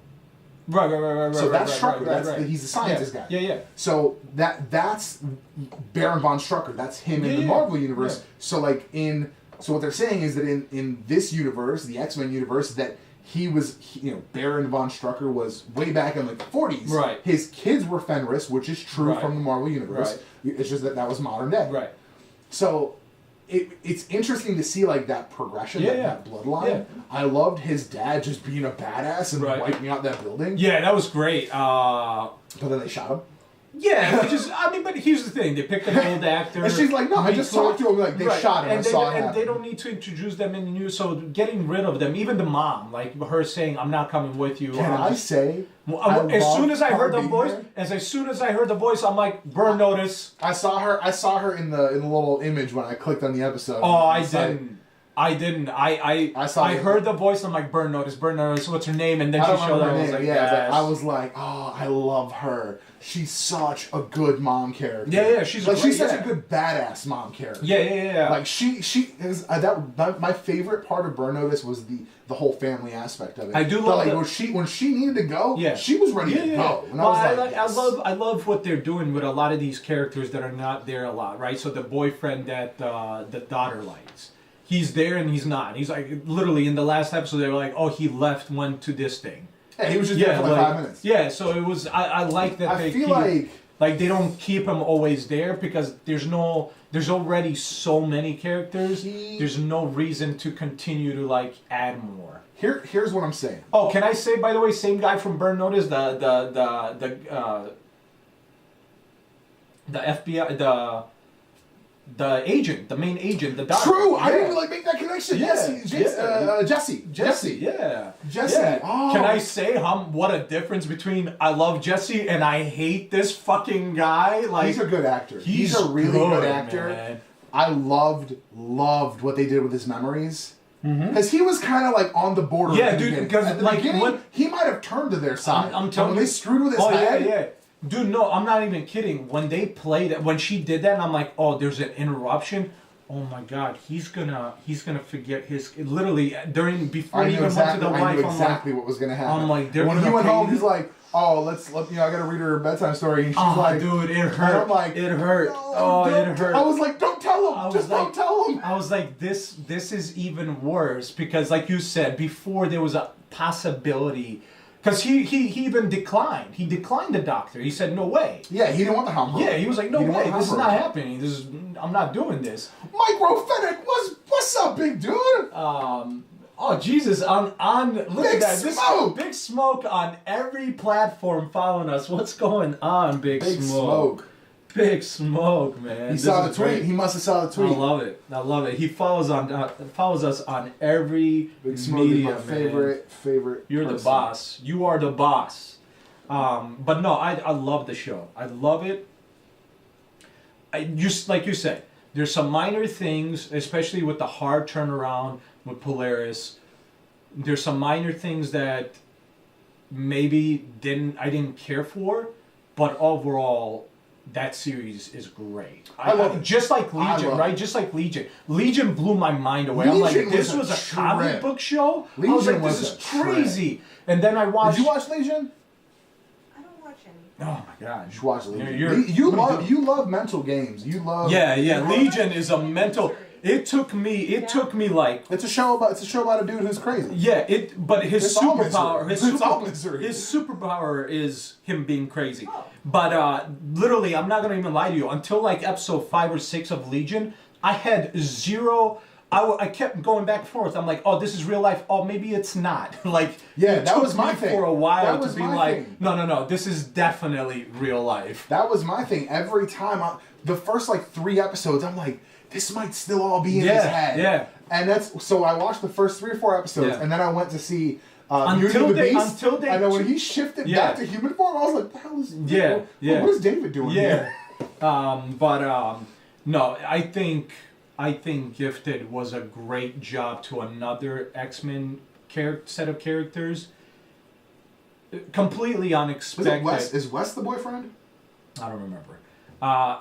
Right.
So that's
right,
Strucker. He's the scientist guy.
Yeah.
So that's Baron von Strucker. That's him in the Marvel universe.
Yeah.
So like so what they're saying is that in this universe, the X-Men universe, that he was, Baron von Strucker was way back in like the 40s.
Right.
His kids were Fenris, which is true from the Marvel universe.
Right.
It's just that was modern day.
Right.
So it's interesting to see like that progression, that bloodline.
Yeah.
I loved his dad just being a badass and wiping out that building.
Yeah, that was great.
But then they shot him.
Yeah, but here's the thing: they picked an old actor.
And she's like, no, I just talked to him. Like they shot him.
And
I saw it
and they don't need to introduce them in the news. So getting rid of them, even the mom, like her saying, "I'm not coming with you."
Can I say?
As soon as I heard the voice, I'm like, burn notice.
I saw her in the little image when I clicked on the episode.
Oh, I didn't. I heard the voice. I'm like, burn notice. What's her name? And then she showed up.
I was like, oh, I love her. She's such a good mom character.
Yeah. She's
such a good badass mom character.
Yeah.
Like she is my favorite part of Burn Notice was the whole family aspect of it.
I do love
when she needed to go. Yeah. She was ready to go. And
I love what they're doing with a lot of these characters that are not there a lot, right? So the boyfriend that the daughter likes. He's there and he's not. He's like, literally in the last episode, they were like, oh, he left, went to this thing.
Yeah, he was just there for like 5 minutes.
Yeah, so it was, I like that
I feel like
they don't keep him always there because there's already so many characters. There's no reason to continue to like add more.
Here's what I'm saying.
Oh, can I say, by the way, same guy from Burn Notice, the FBI, the agent, the main agent, the doctor.
True, I didn't even make that connection. Jesse.
Yeah.
Jesse.
Yeah.
Oh.
Can I say what a difference between I love Jesse and I hate this fucking guy? Like,
he's a good actor. He's a really good actor. Man. I loved what they did with his memories. Because he was kind of like on the border.
Yeah, dude. Because
at the beginning, he might have turned to their side.
I'm telling you,
when they screwed with his head.
Yeah. Dude, no, I'm not even kidding. When they played it, when she did that, and I'm like, oh, there's an interruption. Oh my God, he's gonna forget his literally before he even went to the wife.
I knew exactly what was gonna happen.
I'm like,
when he went home, he's like, oh, I gotta read her a bedtime story, and she's like,
dude, it hurt.
I'm like,
it hurt. It hurt.
I was like, don't tell him. Don't tell him.
I was like, this is even worse because, like you said before, there was a possibility. Because he even declined. He declined the doctor. He said, no way.
Yeah, he didn't want the hump.
Yeah, he was like, no way. This is not happening. I'm not doing this.
Micro Fennec, what's up, big dude?
Oh, Jesus. Look
Big
at that.
Smoke.
Big Smoke on every platform following us. What's going on, Big Smoke? Big Smoke, man.
He saw the tweet. He must have saw the tweet.
I love it. He follows us on every
Big Smoke
media,
is my favorite.
You're the boss. You are the boss. But no, I love the show. I love it. Just like you said, there's some minor things, especially with the hard turnaround with Polaris. There's some minor things that maybe I didn't care for, but overall, that series is great.
I love it.
Just like Legion, right? Just like Legion. Legion blew my mind away. I'm like, this was a comic book show? I was like, this is crazy. And then I watched...
Did you watch Legion?
I don't watch any.
Oh my God.
You should watch Legion. You love mental games. You love...
Yeah. Legion is a mental... It took me like...
It's a show about a dude who's crazy.
Yeah, but his superpower... His
superpower
is him being crazy. But literally, I'm not going to even lie to you. Until like episode 5 or 6 of Legion, I had zero... I kept going back and forth. I'm like, oh, this is real life. Oh, maybe it's not. Like,
yeah, that was my thing.
For a while to be like, no, this is definitely real life.
That was my thing. Every time, the first like 3 episodes, I'm like, this might still all be in his head.
Yeah.
And so I watched the first 3 or 4 episodes, and then I went to see
Until
Beauty and the
Beast.
And then when he shifted back to human form, I was like, the hell is what is David doing here?
No, I think Gifted was a great job to another X-Men set of characters. Completely unexpected.
Is Wes the boyfriend?
I don't remember.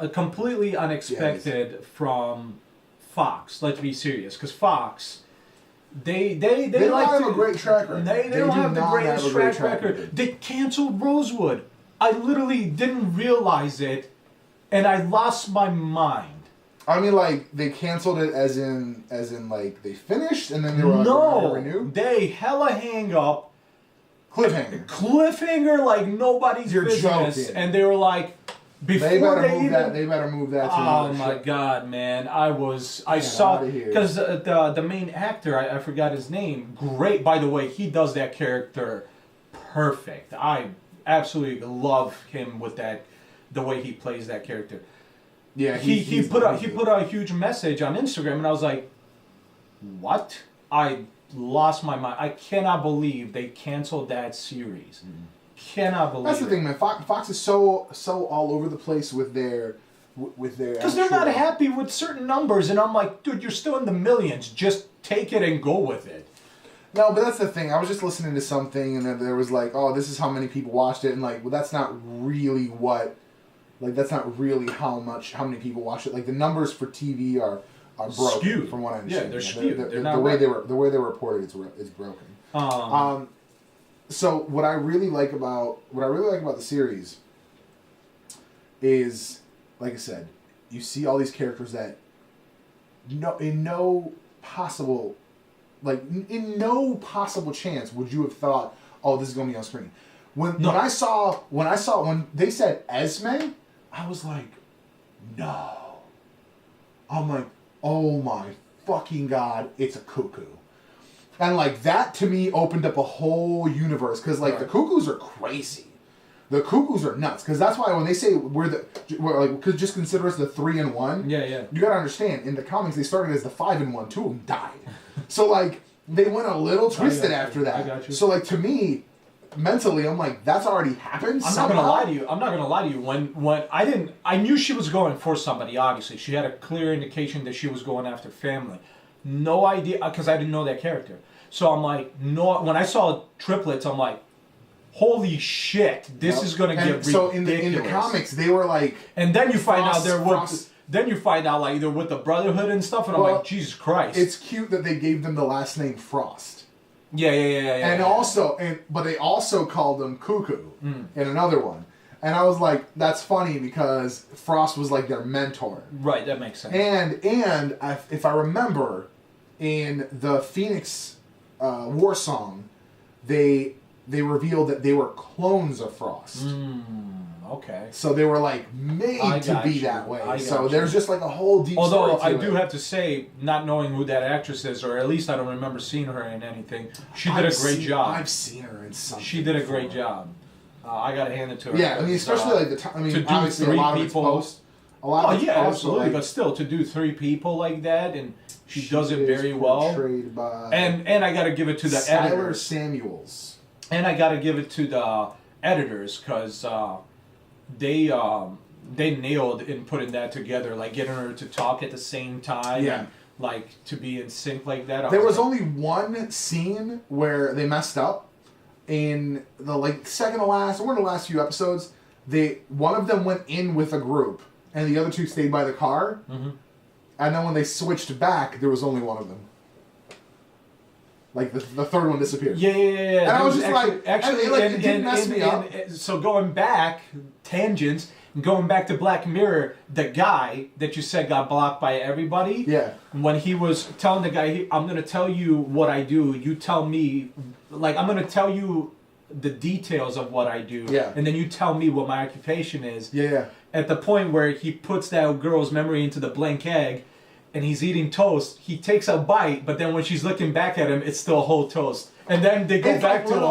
Completely unexpected from Fox. Let's be serious, because Fox, They
They don't
like
have
to,
a great track record.
They
They
don't
do
have the
not
greatest
have a great
track
track
record.
record.
They canceled Rosewood. I literally didn't realize it, and I lost my mind.
I mean, like, they canceled it as in like they finished and then they were like,
No,
we're gonna renew?
they hella hang up.
Cliffhanger.
Like nobody's
You're
business,
joking.
and they were like, before
They better
they
move
even.
that. They better move that to
Oh
another
my
show.
god, man! I
Get
saw
outta here.
because the main actor, I forgot his name. Great, by the way, he does that character perfect. I absolutely love him with that, the way he plays that character.
Yeah,
He put a huge message on Instagram, and I was like, what? I lost my mind. I cannot believe they canceled that series. Cannot believe.
That's the thing, man. Fox is so all over the place with their
because they're not happy with certain numbers, and I'm like, dude, you're still in the millions. Just take it and go with it.
No, but that's the thing. I was just listening to something, and then there was like, oh, this is how many people watched it, and like, well, that's not really what. Like, that's not really how many people watched it. Like, the numbers for TV are broken,
skewed.
from what I understand.
Yeah, they're skewed. They're not
the way
right.
they were reported is broken. So what I really like about the series is, like I said, you see all these characters that in no possible chance would you have thought, oh, this is gonna be on screen. When they said Esme, I was like, no. I'm like, oh my fucking god, it's a cuckoo. And like that to me opened up a whole universe because like the cuckoos are crazy. The cuckoos are nuts because that's why when they say could just consider us the 3-in-1.
Yeah.
You gotta understand in the comics they started as the 5-in-1. 2 of them died. So like they went a little twisted after that.
I got you.
So like to me, mentally, I'm like that's already happened.
I'm not gonna lie to you. When I knew she was going for somebody. Obviously, she had a clear indication that she was going after family. No idea because I didn't know that character. So I'm like, no. When I saw triplets, I'm like, holy shit, this is gonna get ridiculous.
So in the comics, they were like,
and then you find out they're
Frost.
with. Then you find out like they're with the Brotherhood and stuff, and I'm like, Jesus Christ.
It's cute that they gave them the last name Frost.
Yeah.
But they also called them Cuckoo in another one. And I was like, that's funny because Frost was like their mentor.
Right, that makes sense.
And if I remember, in the Phoenix War Song, they revealed that they were clones of Frost.
Okay.
So they were like made to be that way. So there's just like a whole deep story
Although
to
I
it.
do have to say, not knowing who that actress is, or at least I don't remember seeing her in anything, she did a great job.
I've seen her in something.
She did a
before.
great job. I gotta hand it to her.
Yeah, I mean, especially like the time. I mean,
to do
obviously a
3
lot
people.
of it's post. A lot of it's post,
absolutely.
like,
But still, to do 3 people like that, and she does it
is
very well.
portrayed by
And I gotta give it to the
Skylar
editors.
Samuels.
And I gotta give it to the editors because they nailed in putting that together, like getting her to talk at the same time.
Yeah.
And, like to be in sync like that.
There was only one scene where they messed up in the second to last, or one of the last few episodes. One of them went in with a group, and the other 2 stayed by the car.
Mm-hmm.
And then when they switched back, there was only one of them. Like the third one disappeared.
Yeah.
And I was just
actually,
it didn't mess me up.
So going back, tangents, going back to Black Mirror, the guy that you said got blocked by everybody.
Yeah.
When he was telling the guy, I'm going to tell you what I do, you tell me, like, I'm going to tell you the details of what I do.
Yeah.
And then you tell me what my occupation is.
Yeah.
At the point where he puts that girl's memory into the blank egg, and he's eating toast, he takes a bite, but then when she's looking back at him, it's still a whole toast. And then they go back to him.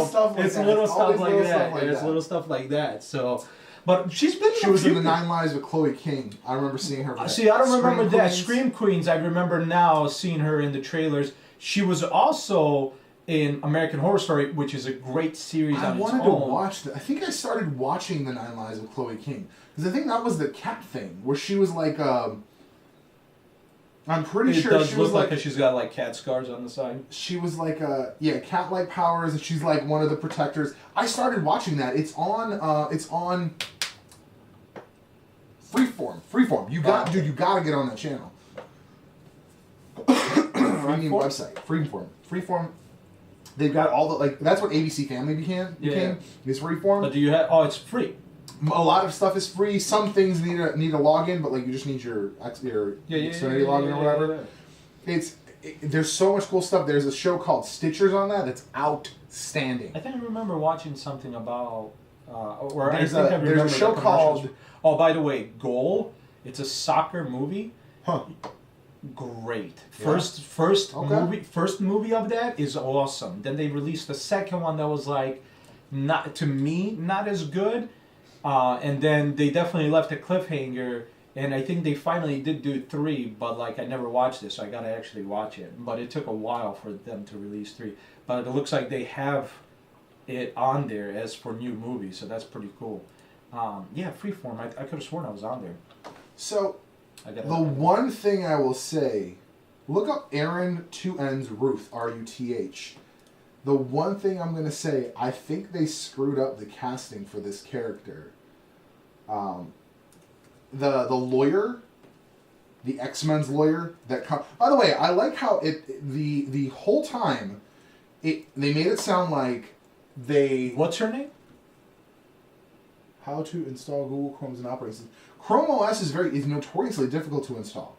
It's little stuff like that. It's little stuff like that. So, but she's been.
She was in the 9 Lives with Chloe King. I remember seeing her.
See, I don't remember that.
Queens.
Scream Queens. I remember now seeing her in the trailers. She was also in American Horror Story, which is a great series on its own.
I wanted to watch that. I think I started watching the 9 Lives with Chloe King because I think that was the cat thing where she was like. I'm pretty sure
does
she
look
was
like she's got like cat scars on the side.
She was like cat-like powers, and she's like one of the protectors. I started watching that. It's on Freeform. You gotta get on that channel. streaming website. Freeform. They've got all the like. That's what ABC Family became. Is Freeform.
But do you have? Oh, it's free.
A lot of stuff is free. Some things need a login, but like you just need your Xfinity login or whatever. There's so much cool stuff. There's a show called Stitchers on that. That's outstanding.
I think I remember watching something about.
There's a show called.
Oh, by the way, Goal. It's a soccer movie.
Huh.
Great.
Yeah.
First movie of that is awesome. Then they released the second one that was like, not as good. And then they definitely left a cliffhanger. And I think they finally did do 3, but like I never watched this, so I gotta actually watch it. But it took a while for them to release 3. But it looks like they have it on there as for new movies, so that's pretty cool. Freeform. I could have sworn I was on there.
So, the one thing I will say, look up Aaron 2 N's Ruth, Ruth. The one thing I'm going to say, I think they screwed up the casting for this character. The lawyer, the X-Men's lawyer, by the way, I like how the whole time, they made it sound like
What's her name?
How to install Google Chrome as an operating system. Chrome OS is notoriously difficult to install.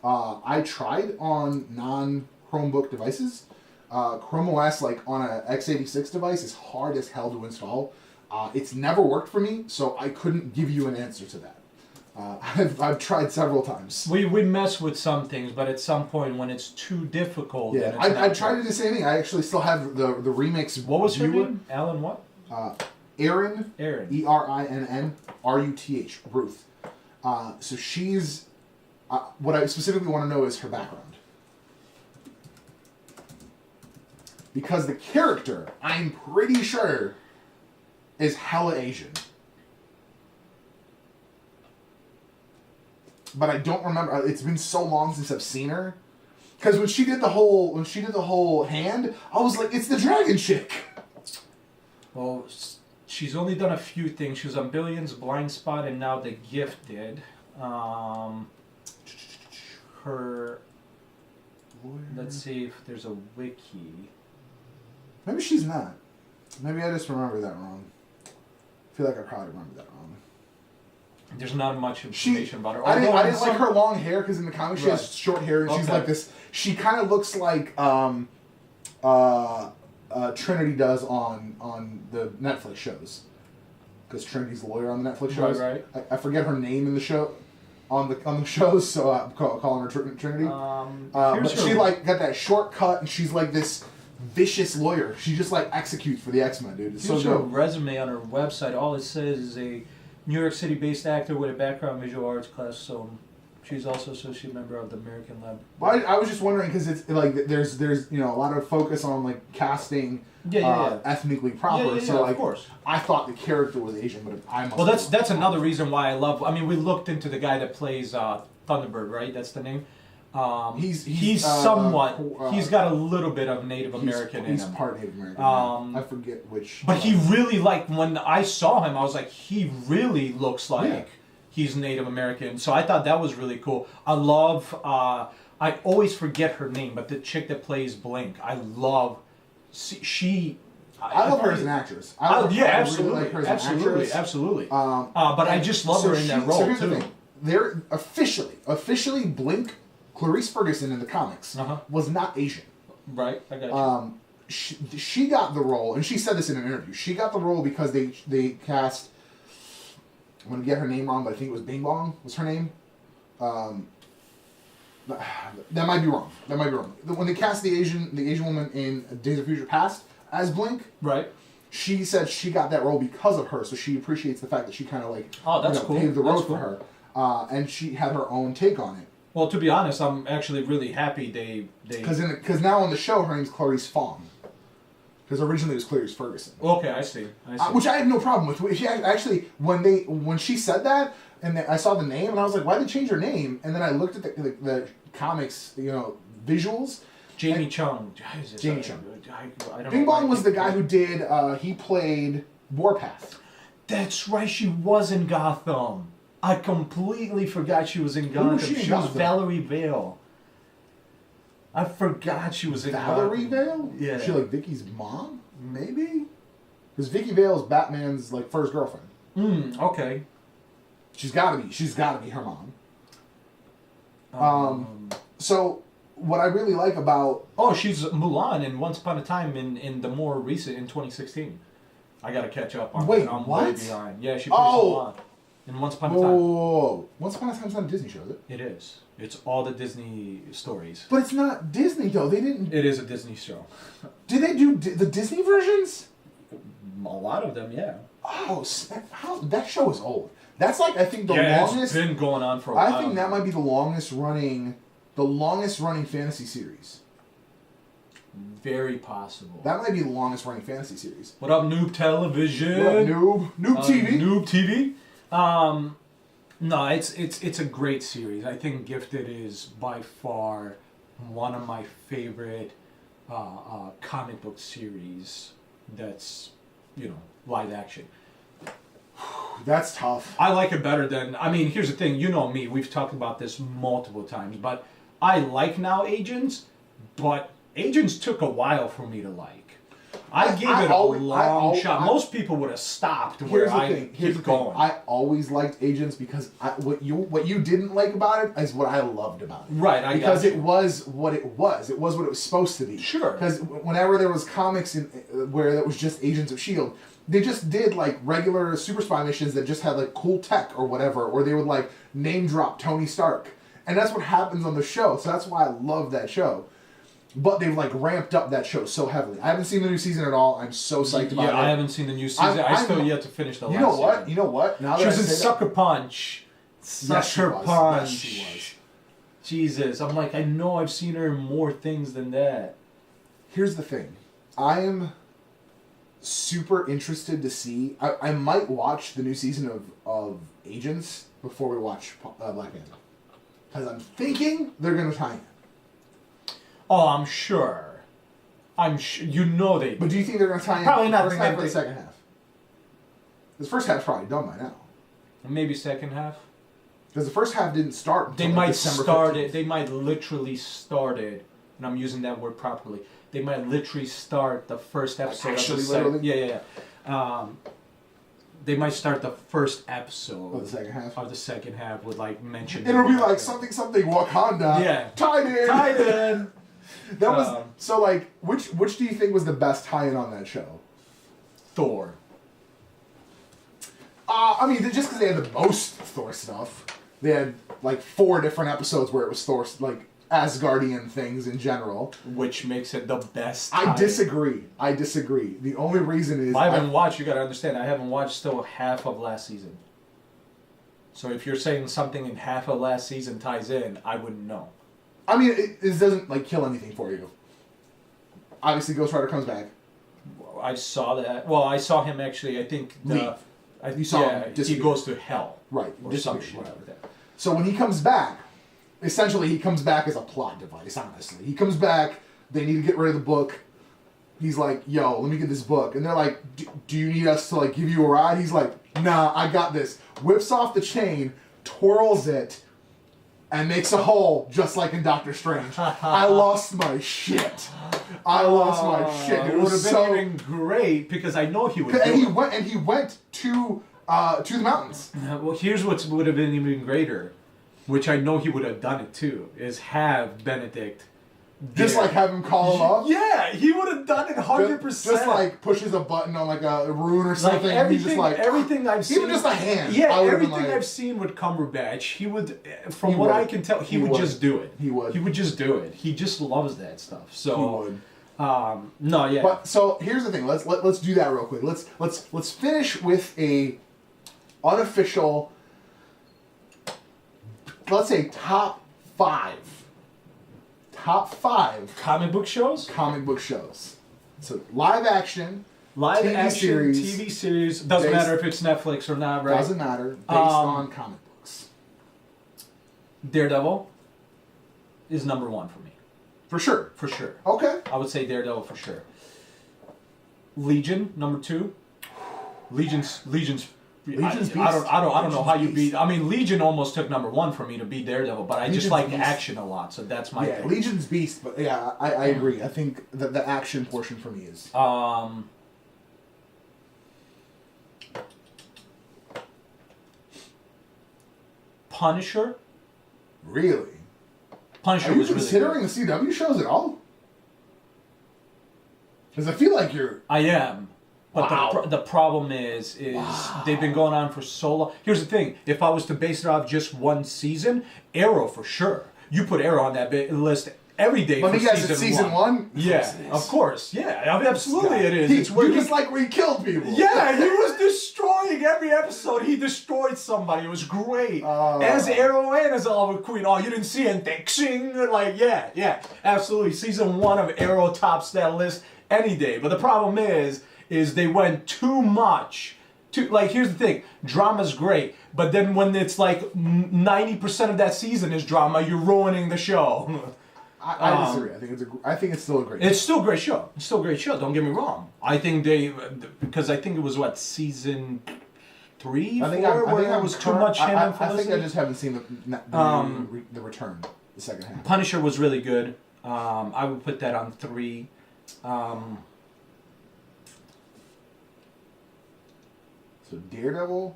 I tried on non-Chromebook devices. Chrome OS, like on a x86 device, is hard as hell to install. It's never worked for me, so I couldn't give you an answer to that. I've tried several times.
We mess with some things, but at some point when it's too difficult...
Yeah, I tried to do the same thing. I actually still have the remix.
What was her name? Alan what?
Erin. Erinn. Ruth. Ruth. So she's... what I specifically want to know is her background. Because the character, I'm pretty sure, is hella Asian. But I don't remember. It's been so long since I've seen her. Because when she did the whole hand, I was like, it's the dragon chick.
Well, she's only done a few things. She was on Billions, Blind Spot, and now The Gifted. Let's see if there's a wiki.
Maybe she's not. Maybe I just remember that wrong. I feel like I probably remember that wrong.
There's not much information about her.
I didn't like her long hair because in the comics she has short hair and she's like this. She kind of looks like Trinity does on the Netflix shows. Because Trinity's the lawyer on the Netflix shows.
Right.
I forget her name in the show. On the shows, so I'm calling her Trinity. But she like got that short cut, and she's like this vicious lawyer. She just like executes for the X-Men, dude. It's
Here's
so
her
dope.
resume on her website. All it says is a New York City-based actor with a background in visual arts class. So she's also associate member of the American Lab.
Well, I was just wondering because it's like there's a lot of focus on like casting ethnically proper. So like,
of course.
I thought the character was Asian, but
well, that's another reason why I love. I mean, we looked into the guy that plays Thunderbird, right? That's the name. He's somewhat. He's got a little bit of Native American in him.
He's part Native American. I forget which.
But he really when I saw him, I was like, he really looks like he's Native American. So I thought that was really cool. I love. I always forget her name, but the chick that plays Blink, I love.
I love her as an actress.
Absolutely,
really like her as an actress.
Absolutely. But I just love her in that role
here's
too.
The thing. They're officially Blink. Clarice Ferguson in the comics was not Asian.
Right, I got you.
She got the role, and she said this in an interview. She got the role because they cast. I'm gonna get her name wrong, but I think it was Bing Bong was her name. That might be wrong. When they cast the Asian woman in Days of Future Past as Blink,
right?
She said she got that role because of her, so she appreciates the fact that she kind of like
cool.
paved the road for her, and she had her own take on it.
Well, to be honest, I'm actually really happy they
because now on the show her name's Clarice Fong. Because originally it was Clarice Ferguson.
Okay, I see.
Which I had no problem with. She actually when she said that and I saw the name and I was like, why did they change her name? And then I looked at the comics, visuals.
Jamie Chung.
Jamie Chung.
I don't
Bing
know
Bong was the guy who did. He played Warpath.
That's right. She was in Gotham. I completely forgot she was in Gotham.
She
was Valerie Vale. I forgot she was in
Valerie Vale?
Yeah.
Is she like Vicky's mom? Maybe? Because Vicky Vale is Batman's like first girlfriend.
Okay.
She's gotta be her mom. So what I really like about
Oh, she's Mulan in Once Upon a Time in the more recent in 2016. I gotta catch up on
Wait,
that. I'm
what?
way behind. Yeah, she plays Mulan in Once Upon a Time.
Whoa. Once Upon a Time's not a Disney show, is it?
It is. It's all the Disney stories.
But it's not Disney though. They didn't.
It is a Disney show.
Did they do the Disney versions?
A lot of them, yeah.
Oh, that show is old. That's like I think the
It's
longest.
been going on for a while.
I think that might be the longest running fantasy series.
Very possible.
That might be the longest running fantasy series.
What up, Noob Television?
What up, Noob TV?
Noob TV. No, it's a great series. I think Gifted is by far one of my favorite comic book series. That's live action.
That's tough.
I like it better than. I mean, here's the thing. You know me. We've talked about this multiple times, but I like now Agents, but Agents took a while for me to like. I gave it a long shot. Most people would have stopped where I keep going.
I always liked Agents because what you didn't like about it is what I loved about it.
Right,
because it was what it was. It was what it was supposed to be.
Sure.
Because whenever there was comics where that was just Agents of S.H.I.E.L.D., they just did like regular super spy missions that just had like cool tech or whatever, or they would like name drop Tony Stark. And that's what happens on the show. So that's why I love that show. But they've like ramped up that show so heavily. I haven't seen the new season at all. I'm so psyched about it.
Yeah, I haven't seen the new season. I still yet to finish the last season.
You know what? Now that
she was in Sucker Punch.
Sucker Punch. Yes, she was.
Jesus. I'm like, I know I've seen her in more things than that.
Here's the thing. I am super interested to see. I might watch the new season of Agents before we watch Black Panther. Because I'm thinking they're going to tie in.
Oh, I'm sure. You know they do.
But do you think they're going to tie in
Probably not
the first half or the second half? The first half's probably done by now.
Maybe second half?
Because the first half didn't start until
They might
December
start
15th.
it. They might literally start it, and I'm using that word properly. They might literally start the first episode.
Actually,
of the
literally?
Yeah. They might start the first episode
of the second half.
Of the second half with like mention.
It'll be like something Wakanda.
Yeah.
Tied in. That was so like which do you think was the best tie-in on that show?
Thor.
I mean, just because they had the most Thor stuff, they had like 4 different episodes where it was Thor, like Asgardian things in general,
which makes it the best.
I disagree. The only reason is
I haven't watched. You got to understand. I haven't watched still half of last season. So if you're saying something in half of last season ties in, I wouldn't know.
I mean, it doesn't like kill anything for you. Obviously, Ghost Rider comes back.
I saw that. Well, I saw him actually. I think
you saw him
he goes to hell.
Right.
Or some shit like that.
So when he comes back, essentially he comes back as a plot device, honestly. He comes back, they need to get rid of the book. He's like, yo, let me get this book. And they're like, do you need us to like give you a ride? He's like, nah, I got this. Whips off the chain, twirls it, and makes a hole just like in Doctor Strange. I lost my shit. It
would have been even great because I know he would.
And he went to the mountains.
Well, here's what would have been even greater, which I know he would have done it too, is have Benedict.
Just like have him call him up?
Yeah, he would have done it 100%.
Just like pushes a button on like a rune or something.
Like
and he's just like,
everything I've seen.
Even just a hand.
Yeah, everything I've seen with Cumberbatch, he would, from what I can tell, he would just do it.
He would.
He would just do it. He just loves that stuff. So,
he would.
No, yeah.
But so here's the thing. Let's do that real quick. Let's finish with a unofficial, let's say top 5
comic book shows.
So live action
TV series doesn't matter if it's Netflix or not, right?
Doesn't matter. Based on comic books.
Daredevil is number 1 for me.
For sure. Okay.
I would say Daredevil for sure. Legion number 2. Legion's
Legion's beast.
I don't know how you
Legion's
beat.
beast.
I mean, Legion almost took number 1 for me to beat Daredevil, but I just
Legion's
like
beast.
action a lot, so that's my
Yeah,
pick.
Legion's beast, but yeah, I agree. I think that the action portion for me is.
Punisher.
Really?
Punisher
Are you
was really
considering
good.
the CW shows at all? Because I feel like you're.
I am. But
Wow.
the problem is they've been going on for so long. Here's the thing: if I was to base it off just one season, Arrow for sure. You put Arrow on that list every day.
Let
for
me guess, it's season one?
Yeah, of course. Yeah, I mean, absolutely it is. It's where
you just like where he killed people.
Yeah, he was destroying every episode. He destroyed somebody. It was great.
Oh.
As Arrow and as Oliver Queen. Oh, you didn't see anything. Like, yeah, absolutely. Season 1 of Arrow tops that list any day. But the problem is they went too much. Like, here's the thing. Drama's great. But then when it's like 90% of that season is drama, you're ruining the show.
I disagree. I think it's still a great.
It's still a great show. It's still a great show. Don't get me wrong. I think because I think it was season 3, 4, where it was too much him and
I think
Felicity.
I just haven't seen the return, the second half.
Punisher was really good. I would put that on 3.
So Daredevil,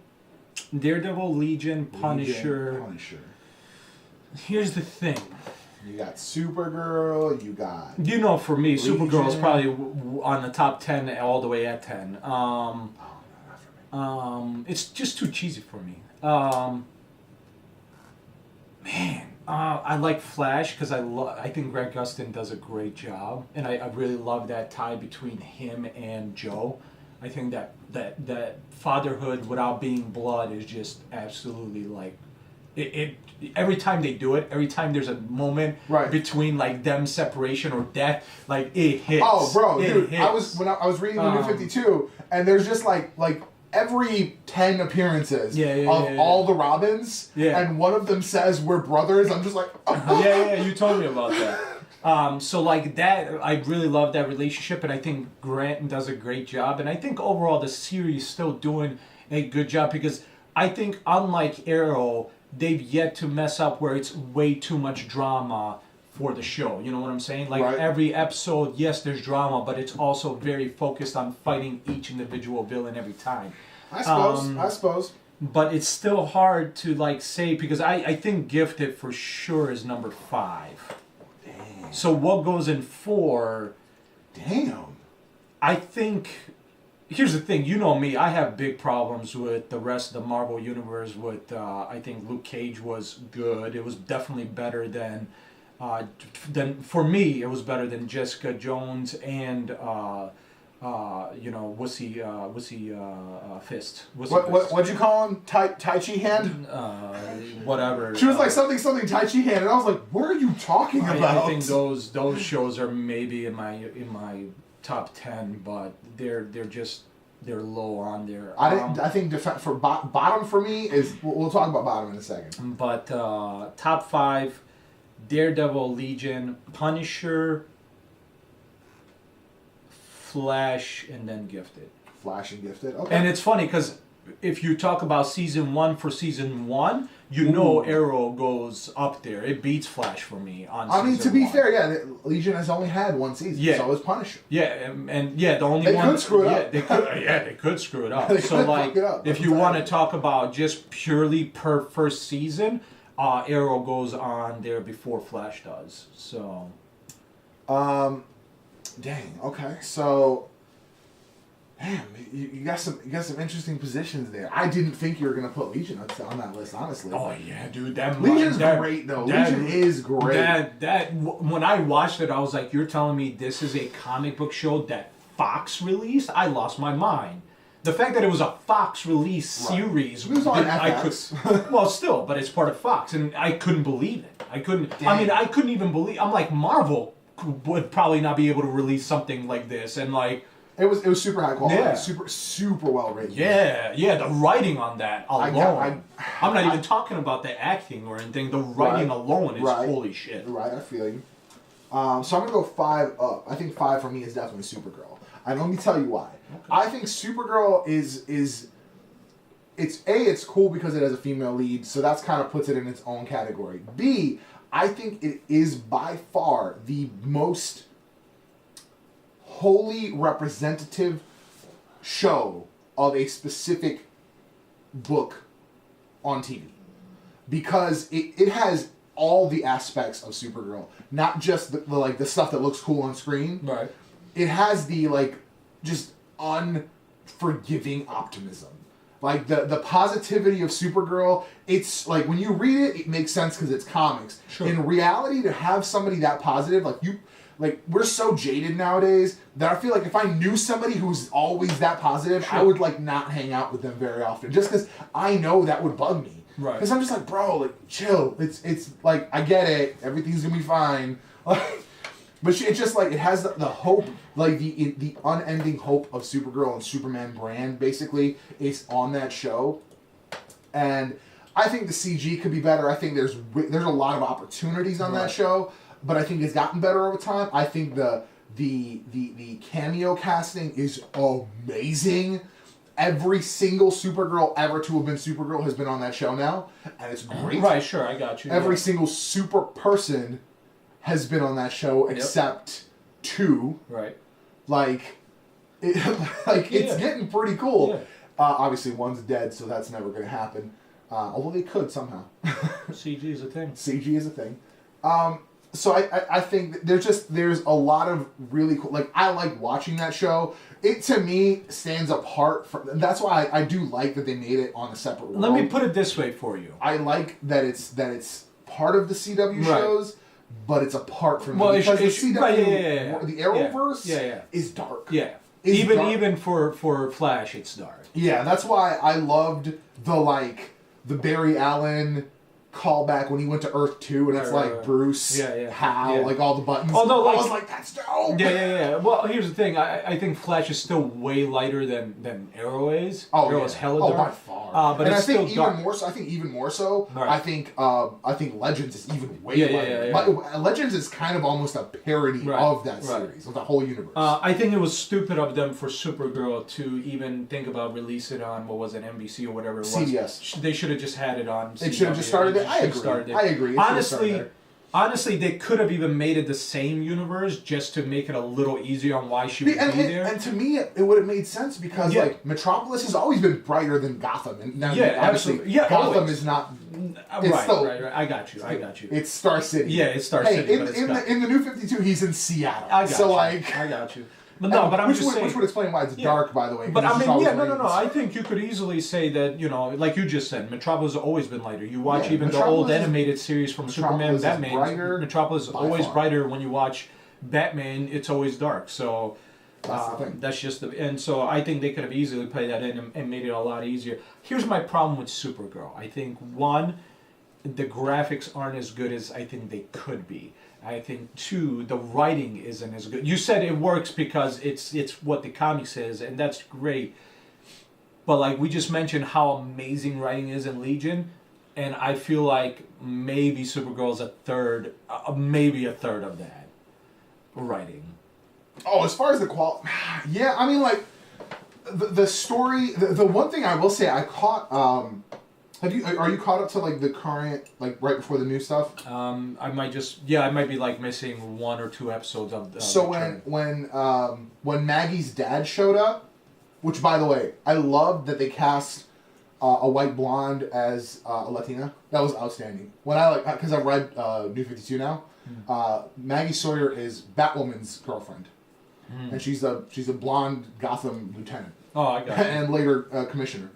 Legion, Punisher. Here's the thing.
You got Supergirl. You got.
You know, for me,
Legion.
Supergirl is probably on the top 10 all the way at 10.
Oh, no, not for me.
It's just too cheesy for me. I like Flash because I think Greg Gustin does a great job, and I really love that tie between him and Joe. I think that fatherhood without being blood is just absolutely like it. Every time they do it, every time there's a moment between like them separation or death, like it hits.
Oh, bro, dude!
Hits.
I was reading the New 52, and there's just like every 10 appearances of all the Robins, and one of them says we're brothers. I'm just like, oh.
yeah, you told me about that. So like that, I really love that relationship, and I think Grant does a great job, and I think overall the series is still doing a good job because I think unlike Arrow, they've yet to mess up where it's way too much drama for the show. You know what I'm saying? Like every episode, yes, there's drama, but it's also very focused on fighting each individual villain every time.
I suppose.
But it's still hard to like say because I think Gifted for sure is number 5.
Damn.
So what goes in 4?
Damn.
I think. Here's the thing, you know me, I have big problems with the rest of the Marvel Universe with, I think Luke Cage was good. It was definitely better than for me, it was better than Jessica Jones and, Wussy Fist.
What'd you call him? Tai Chi hand?
Whatever.
She was like something Tai Chi hand, and I was like, what are you talking about?
I think those shows are maybe in my top 10, but they're low on there.
I think for bottom for me is we'll talk about bottom in a second.
But top 5: Daredevil, Legion, Punisher, Flash, and then Gifted.
Flash and Gifted. Okay.
And it's funny because if you talk about season 1 for season 1, know Arrow goes up there. It beats Flash for me on season 1.
I mean, to be fair, Legion has only had one season, so is Punisher.
Yeah, and the only
they
one...
could screw it up.
They could screw it up.
They
So,
could
like,
fuck it up.
if you want to talk about just purely per first season, Arrow goes on there before Flash does. So...
Dang, okay. So... Damn, you got some interesting positions there. I didn't think you were gonna put Legion on that list, honestly.
Oh yeah, dude,
Legion's great though. Legion is great.
When I watched it, I was like, "You're telling me this is a comic book show that Fox released?" I lost my mind. The fact that it was a Fox release series,
it was on FX.
Well, still, but it's part of Fox, and I couldn't believe it. I couldn't even believe. I'm like, Marvel would probably not be able to release something like this, and like.
It was super high quality, super well written.
Yeah, the writing on that alone. I'm not even talking about the acting or anything. The writing alone is holy shit.
Right, I feel you. So I'm gonna go 5 up. I think 5 for me is definitely Supergirl. And let me tell you why. Okay. I think Supergirl is it's cool because it has a female lead, so that's kind of puts it in its own category. B, I think it is by far the most wholly representative show of a specific book on TV. Because it has all the aspects of Supergirl, not just the stuff that looks cool on screen.
Right.
It has the just unforgiving optimism. Like the positivity of Supergirl, it's like when you read it, it makes sense because it's comics.
Sure.
In reality, to have somebody that positive, we're so jaded nowadays that I feel like if I knew somebody who's always that positive,
Sure.
I would not hang out with them very often, just because I know that would bug me.
Right.
Because I'm just like, bro, chill. It's like, I get it. Everything's gonna be fine. But it's just it has the hope, the unending hope of Supergirl and Superman brand, basically, is on that show. And I think the CG could be better. I think there's a lot of opportunities on that show, but I think it's gotten better over time. I think the cameo casting is amazing. Every single Supergirl ever to have been Supergirl has been on that show now, and it's great.
Right, sure, I got you.
Every single super person has been on that show except two.
Right.
It's getting pretty cool.
Yeah.
Obviously, one's dead, so that's never going to happen. Although they could somehow.
CG is a thing.
CG is a thing. So I think that there's a lot of really cool. I like watching that show. It to me stands apart from. That's why I do like that they made it on a separate world.
Let me put it this way for you.
I like that it's part of the CW shows, but it's apart from
Well,
because
it's
the CW, the Arrowverse is dark.
Yeah.
Is dark.
Even for Flash, it's dark.
Yeah, that's why I loved the Barry Allen callback when he went to Earth 2 and it's Bruce, Hal, all the buttons.
Oh, no,
I was like, that's dope.
Yeah. Well, here's the thing. I think Flash is still way lighter than Arrow is.
Oh,
Arrow is hella dark.
by far.
But
and
it's
I think
still dark.
even more so. I think even more so.
Right.
I think Legends is even way lighter. Legends is kind of almost a parody of that series, of the whole universe.
I think it was stupid of them for Supergirl to even think about release it on NBC or whatever it was.
CBS.
They should have just had it on.
It should have just started it. I agree.
Honestly, they could have even made it the same universe just to make it a little easier on why she would be there.
And to me, it would have made sense because Metropolis has always been brighter than Gotham, and now
absolutely. Yeah,
Gotham
always.
is not.
Right. I got you.
It's Star City.
Yeah, it's Star City.
In the New 52, he's in Seattle.
I got you. But I'm just saying.
Which would explain why it's dark, by the way.
But no. I think you could easily say that, like you just said, Metropolis has always been lighter. You watch even the old animated series from Superman, Batman. Metropolis is always brighter. When you watch Batman, it's always dark. So
that's the thing.
That's just and so I think they could have easily played that in and made it a lot easier. Here's my problem with Supergirl. I think one, the graphics aren't as good as I think they could be. I think two, the writing isn't as good. You said it works because it's what the comic says, and that's great. But we just mentioned how amazing writing is in Legion, and I feel like maybe Supergirl's maybe a third of that writing.
Oh, as far as the quality, yeah. I mean, the story. The one thing I will say, I caught. Are you caught up to the current right before the new stuff?
I might be missing one or two episodes of the
So when Maggie's dad showed up, which by the way, I loved that they cast a white blonde as a Latina. That was outstanding. Because I've read New 52 now. Maggie Sawyer is Batwoman's girlfriend, and she's a blonde Gotham lieutenant.
Oh, I got it.
And later commissioner.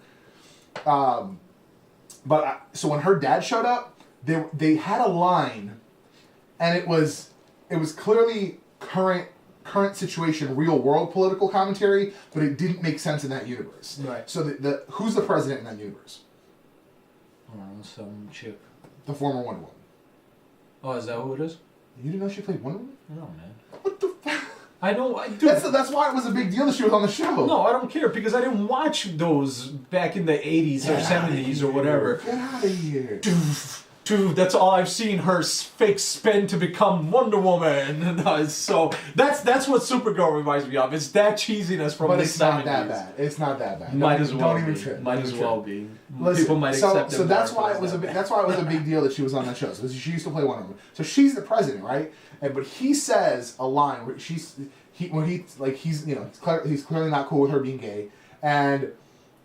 So when her dad showed up, they had a line, and it was clearly current situation, real world political commentary, but it didn't make sense in that universe.
Right.
So who's the president in that universe?
Some chick.
The former Wonder Woman.
Oh, is that who it is?
You didn't know she played Wonder Woman?
No, man.
What the fuck?
I don't.
That's why it was a big deal that she was on the show.
No, I don't care because I didn't watch those back in the 80s or 70s or whatever.
Get out of here.
Dude, that's all I've seen her fake spin to become Wonder Woman. So that's what Supergirl reminds me of. It's that cheesiness from
But
the
it's
70s.
not that bad. It's not that bad.
Might as well
Don't even
be.
trip.
Might
Don't
as
even trip.
well be.
Listen,
People might
so,
accept
so
it
that's
more
why
if
it was a
that
big,
bad.
that's why it was a big deal that she was on that show. So she used to play Wonder Woman. So she's the president, right? But he says a line where he's clearly not cool with her being gay, and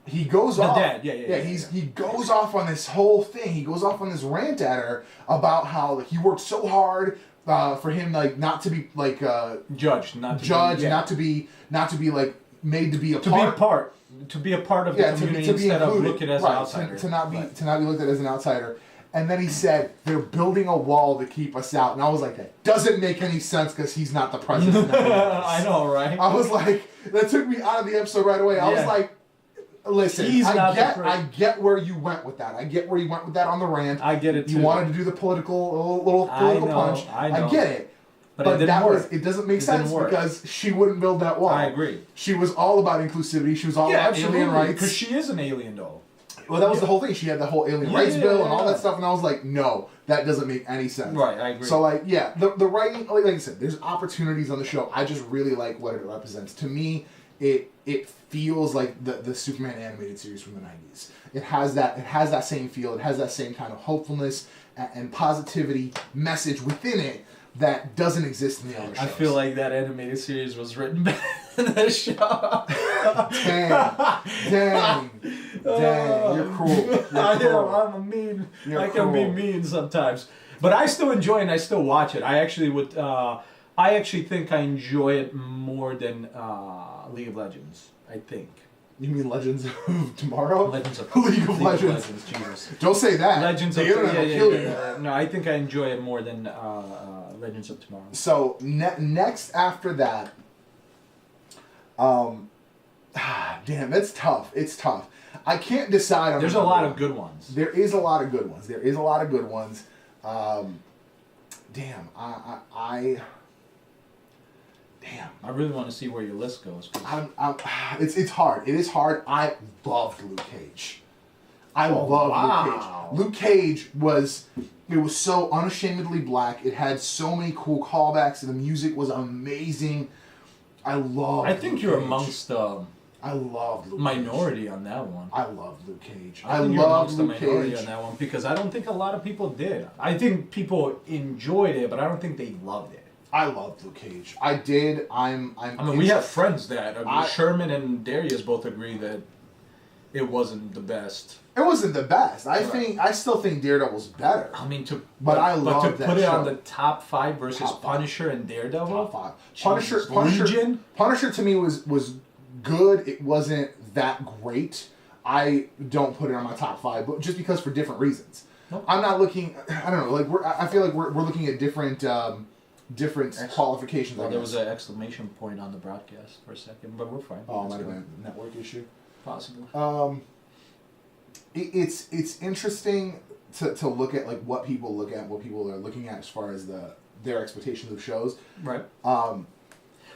he goes off.
Dad,
He goes off on this whole thing. He goes off on this rant at her about how he worked so hard for him not to be
Judged,
not to be like made to be a
to
part.
be a part of the community
to be
instead
included.
of looking as
right,
an outsider.
to not be looked at as an outsider. And then he said, they're building a wall to keep us out. And I was like, that doesn't make any sense because he's not the president.
I know, right?
I was like, that took me out of the episode right away. I was like, listen, I get where you went with that. I get where you went with that on the rant.
I get it too.
You wanted to do the little political punch.
I know.
get it.
But it didn't work.
It doesn't make sense because she wouldn't build that wall.
I agree.
She was all about inclusivity. She was all about alien rights.
Because she is an alien doll.
Well, that was the whole thing. She had the whole alien rights bill and all that stuff, and I was like, no, that doesn't make any sense.
Right, I agree.
So, the writing, like I said, there's opportunities on the show. I just really like what it represents. To me, it feels like the Superman animated series from the 90s. It has that same feel. It has that same kind of hopefulness and positivity message within it that doesn't exist in the other shows.
I feel like that animated series was written better than the show.
Dang, you're cruel.
I'm a mean. I can be mean sometimes, but I still enjoy it and I still watch it. I actually would. I actually think I enjoy it more than League of Legends. I think.
You mean Legends of Tomorrow?
Legends of
League of Legends.
Jesus.
Don't say that.
Legends of No, I think I enjoy it more than Legends of Tomorrow.
So next after that, damn, it's tough. It's tough. I can't decide on.
There's a lot of good ones.
There is a lot of good ones. Damn, Damn.
I really want to see where your list goes.
It's hard. It is hard. I loved Luke Cage. Luke Cage. Luke Cage was so unashamedly black. It had so many cool callbacks, and the music was amazing. I think
Luke you're Cage. Amongst the
I loved Luke
minority
Cage.
On that one.
I loved Luke Cage.
I think you're amongst the minority on that one because I don't think a lot of people did. I think people enjoyed it, but I don't think they loved it.
I loved Luke Cage. I did. I mean,
we have friends that Sherman and Darius both agree that it wasn't the best.
It wasn't the best. I still think Daredevil's better.
I mean,
to put
it on the top 5 versus Punisher and Daredevil.
Top 5. Punisher to me was good. It wasn't that great. I don't put it on my top 5, but just because for different reasons. Nope. I'm not looking. I don't know. I feel like we're looking at different qualifications.
Well, there was an exclamation point on the broadcast for a second, but we're fine.
Oh, it might have been a network issue.
Possibly.
It's interesting to look at what people look at, what people are looking at as far as their expectations of shows.
Right.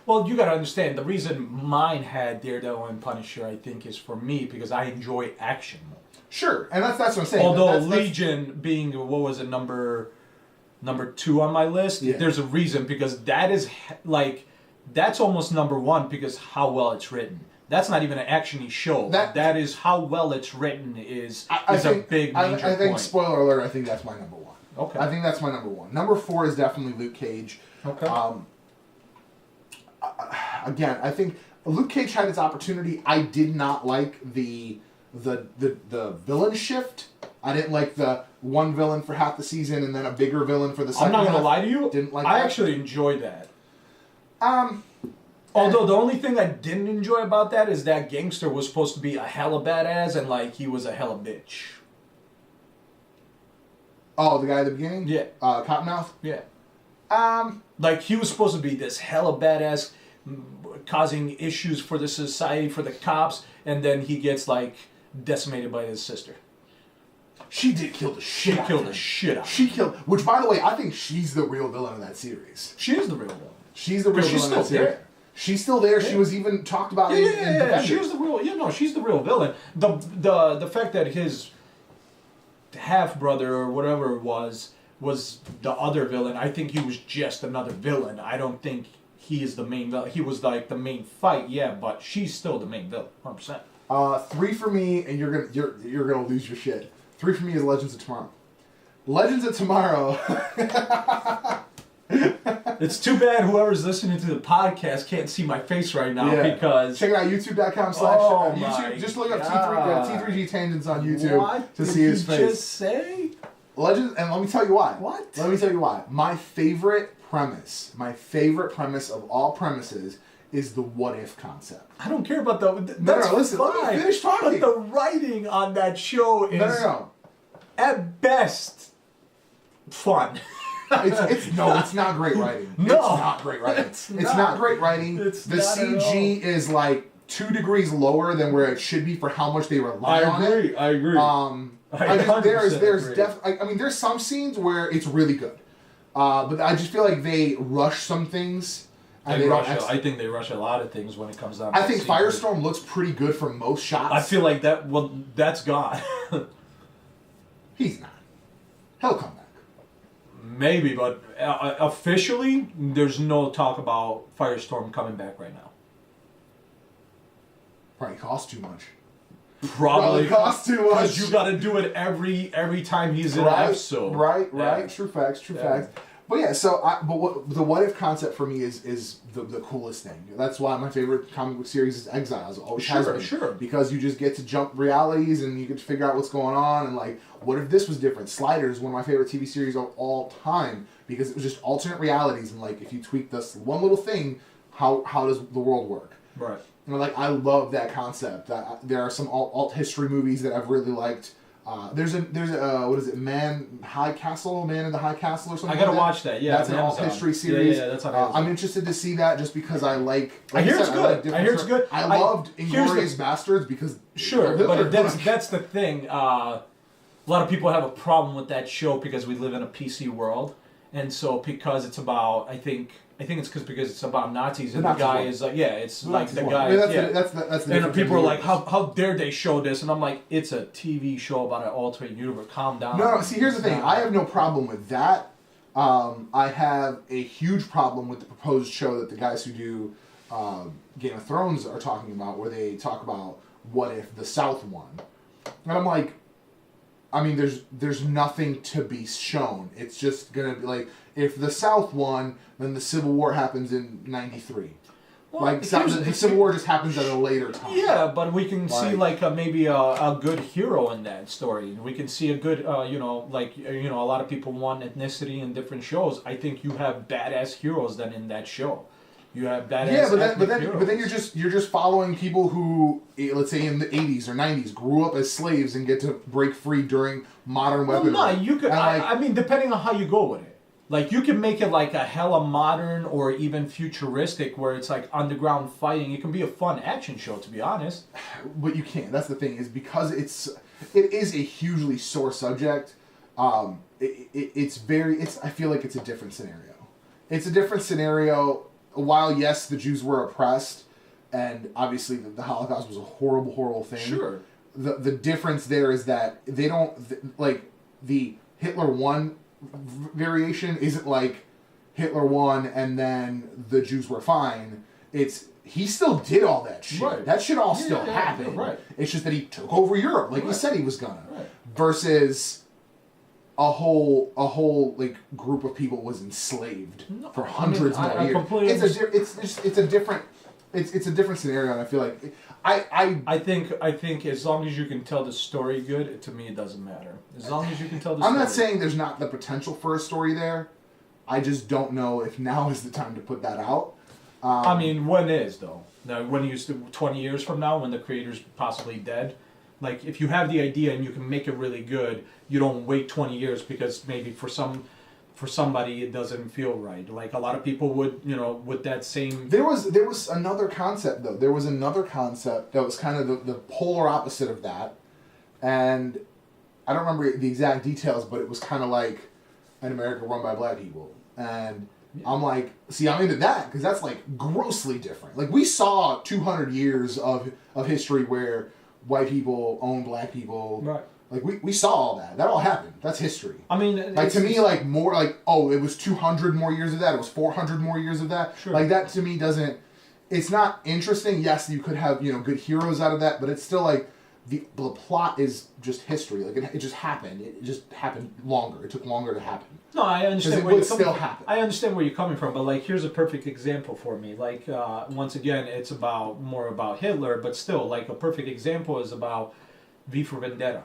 Well, you got to understand the reason mine had Daredevil and Punisher. I think is for me because I enjoy action more.
Sure, and that's what I'm saying.
Although Legion being number 2 on my list, there's a reason because that is that's almost number 1 because how well it's written. That's not even an action-y show. That is how well it's written is a big major point.
I think, spoiler alert, I think that's my number 1.
Okay.
I think that's my number 1. Number 4 is definitely Luke Cage.
Okay.
Again, I think Luke Cage had its opportunity. I did not like the villain shift. I didn't like the one villain for half the season and then a bigger villain for the second half.
I'm not going to lie to you.
Didn't like
I
that.
actually enjoyed that. Although the only thing I didn't enjoy about that is that gangster was supposed to be a hella badass and he was a hella bitch.
Oh, the guy at the beginning?
Yeah.
Cottonmouth?
Yeah. He was supposed to be this hella badass, causing issues for the society, for the cops, and then he gets decimated by his sister.
She did kill the shit out of him. She killed, which by the way, I think she's the real villain of that series.
She is the real villain.
She's the real villain of that series. She's still there. Yeah. She was even talked about in Defenders.
She's the real. She's the real villain. The fact that his half brother or whatever it was the other villain. I think he was just another villain. I don't think he is the main villain. He was like the main fight, yeah, but she's still the main villain, 100%.
3 for me, and you're gonna lose your shit. 3 for me is Legends of Tomorrow. Legends of Tomorrow.
It's too bad whoever's listening to the podcast can't see my face right now because...
Check it out, youtube.com/ YouTube. Just look up T3G Tangents on YouTube to see his face.
What did he just say?
Legends, and let me tell you why.
What?
Let me tell you why. My favorite premise of all premises is the what if concept.
I don't care about the...
Listen, let me finish talking.
But the writing on that show is...
No.
At best, fun.
It's not great writing.
No.
It's not great writing. It's not great writing. The CG is like 2 degrees lower than where it should be for how much they rely on it.
I agree.
There's some scenes where it's really good. But I just feel like they rush some things.
I think they rush a lot of things when it comes down to
I think Firestorm looks pretty good for most shots.
I feel like that's gone.
He's not. He'll come back.
Maybe, but officially, there's no talk about Firestorm coming back right now.
Probably costs too much.
Probably
costs too much.
Because you got to do it every time he's in an episode.
Right. True facts. But yeah, the what if concept for me is the coolest thing. That's why my favorite comic book series is Exiles. Always has been.
Sure.
Because you just get to jump realities and you get to figure out what's going on and like, what if this was different? Sliders, one of my favorite TV series of all time, because it was just alternate realities and like if you tweak this one little thing, how does the world work?
Right.
I love that concept. There are some alt history movies that I've really liked. There's a what is it? Man in the High Castle or something.
I gotta watch that. Yeah,
that's an alt history series.
Yeah, that's on Amazon.
I'm interested to see that just because I like.
I hear it's good.
I loved Inglourious Bastards because
but that's the thing. A lot of people have a problem with that show because we live in a PC world, and so because it's about I think it's because it's about Nazis and the guy is like it's like the guy
that's the
and people are like how dare they show this, and I'm like, it's a TV show about an alternate universe, calm down.
No, see, here's the thing, I have no problem with that. I have a huge problem with the proposed show that the guys who do Game of Thrones are talking about, where they talk about what if the South won, and I'm like, I mean, there's nothing to be shown. It's just gonna be like, if the South won, then the Civil War happens in '93. Well, the Civil War just happens at a later time.
Yeah, but we can see maybe a good hero in that story. We can see a good, a lot of people want ethnicity in different shows. I think you have badass heroes then in that show. You have badass
but then you're just following people who, let's say in the 80s or 90s, grew up as slaves and get to break free during modern weaponry.
Well, no, you could. I mean, depending on how you go with it. Like, you can make it like a hella modern or even futuristic where it's like underground fighting. It can be a fun action show, to be honest.
But you can't. That's the thing, is because it is a hugely sore subject. I feel like it's a different scenario. It's a different scenario. While, yes, the Jews were oppressed, and obviously the Holocaust was a horrible, horrible thing.
Sure.
The difference there is that they don't, like, the Hitler won variation isn't like Hitler won and then the Jews were fine. It's, he still did all that shit. Right. That shit all still happened.
Right.
It's just that he took over Europe, like he said he was gonna. Right. Versus a whole like group of people was enslaved for hundreds more years. It's a different scenario, and I feel like
I think as long as you can tell the story good, to me it doesn't matter. As long as you can tell the story.
I'm not saying there's not the potential for a story there. I just don't know if now is the time to put that out.
I mean, when is though? Now, when you 20 years from now, when the creator's possibly dead. Like, if you have the idea and you can make it really good, you don't wait 20 years because maybe for somebody it doesn't feel right. Like, a lot of people would, with that same...
There was another concept, though. There was another concept that was kind of the polar opposite of that. And I don't remember the exact details, but it was kind of like an America run by black people. And I'm like, see, I'm into that because that's, like, grossly different. Like, we saw 200 years of history where white people own black people.
Right.
Like we saw all that. That all happened. That's history.
I mean,
Like to me, like more like it was 200 more years of that. It was 400 more years of that.
Sure.
Like that to me doesn't. It's not interesting. Yes, you could have good heroes out of that, but it's still like the plot is just history. Like it just happened. It just happened longer. It took longer to happen.
No, I understand
it
where
would
you're coming
still
from.
happen.
I understand where you're coming from, but like here's a perfect example for me. Like once again, it's more about Hitler, but still, like a perfect example is about V for Vendetta.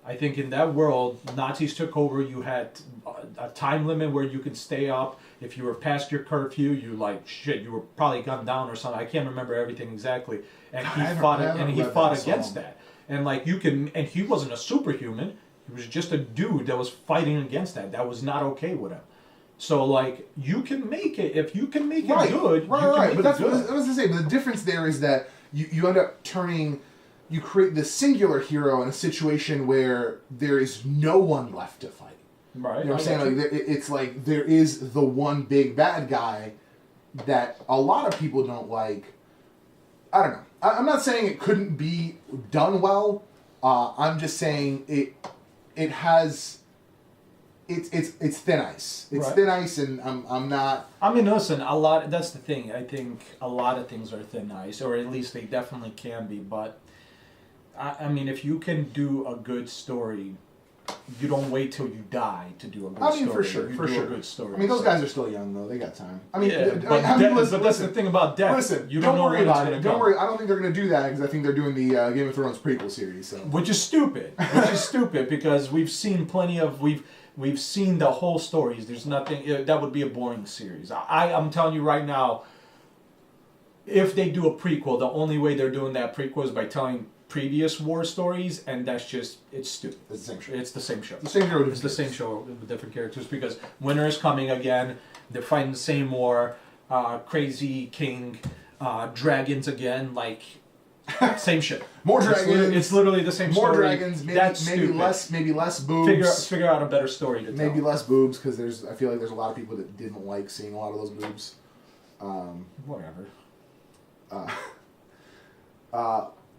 I think in that world, Nazis took over. You had a time limit where you could stay up. If you were past your curfew, you were probably gunned down or something. I can't remember everything exactly. And he fought against that. And like and he wasn't a superhuman. He was just a dude that was fighting against that. That was not okay with him. So like you can make it if you can make it good.
Right. But that's what I was gonna say. But the difference there is that you end up turning. You create the singular hero in a situation where there is no one left to fight.
Right.
You know what I'm saying? Like it's like there is the one big bad guy that a lot of people don't like. I don't know. I'm not saying it couldn't be done well. I'm just saying it has. It's thin ice. It's thin ice, and I'm not.
I mean, listen. That's the thing. I think a lot of things are thin ice, or at least they definitely can be. But I mean, if you can do a good story, you don't wait till you die to do a good story.
I mean, for sure.
A good story.
I mean, those guys are still young though. They got time. I mean,
but that's the thing about death.
Listen,
you
don't
don't
worry
know
about it. Don't worry. I don't think they're going to do that because I think they're doing the Game of Thrones prequel series. So.
Which is stupid. Because we've seen we've seen the whole stories. There's nothing that would be a boring series. I'm telling you right now. If they do a prequel, the only way they're doing that prequel is by telling previous war stories, and it's stupid.
It's the same show.
It's the same show.
The same show.
It's the same show with different characters because winter is coming again. They're fighting the same war. Crazy king, dragons again. Like same shit.
More dragons.
It's literally the same story.
More dragons. Maybe less boobs.
Figure out a better story to tell.
Maybe less boobs because I feel like there's a lot of people that didn't like seeing a lot of those boobs.
Whatever.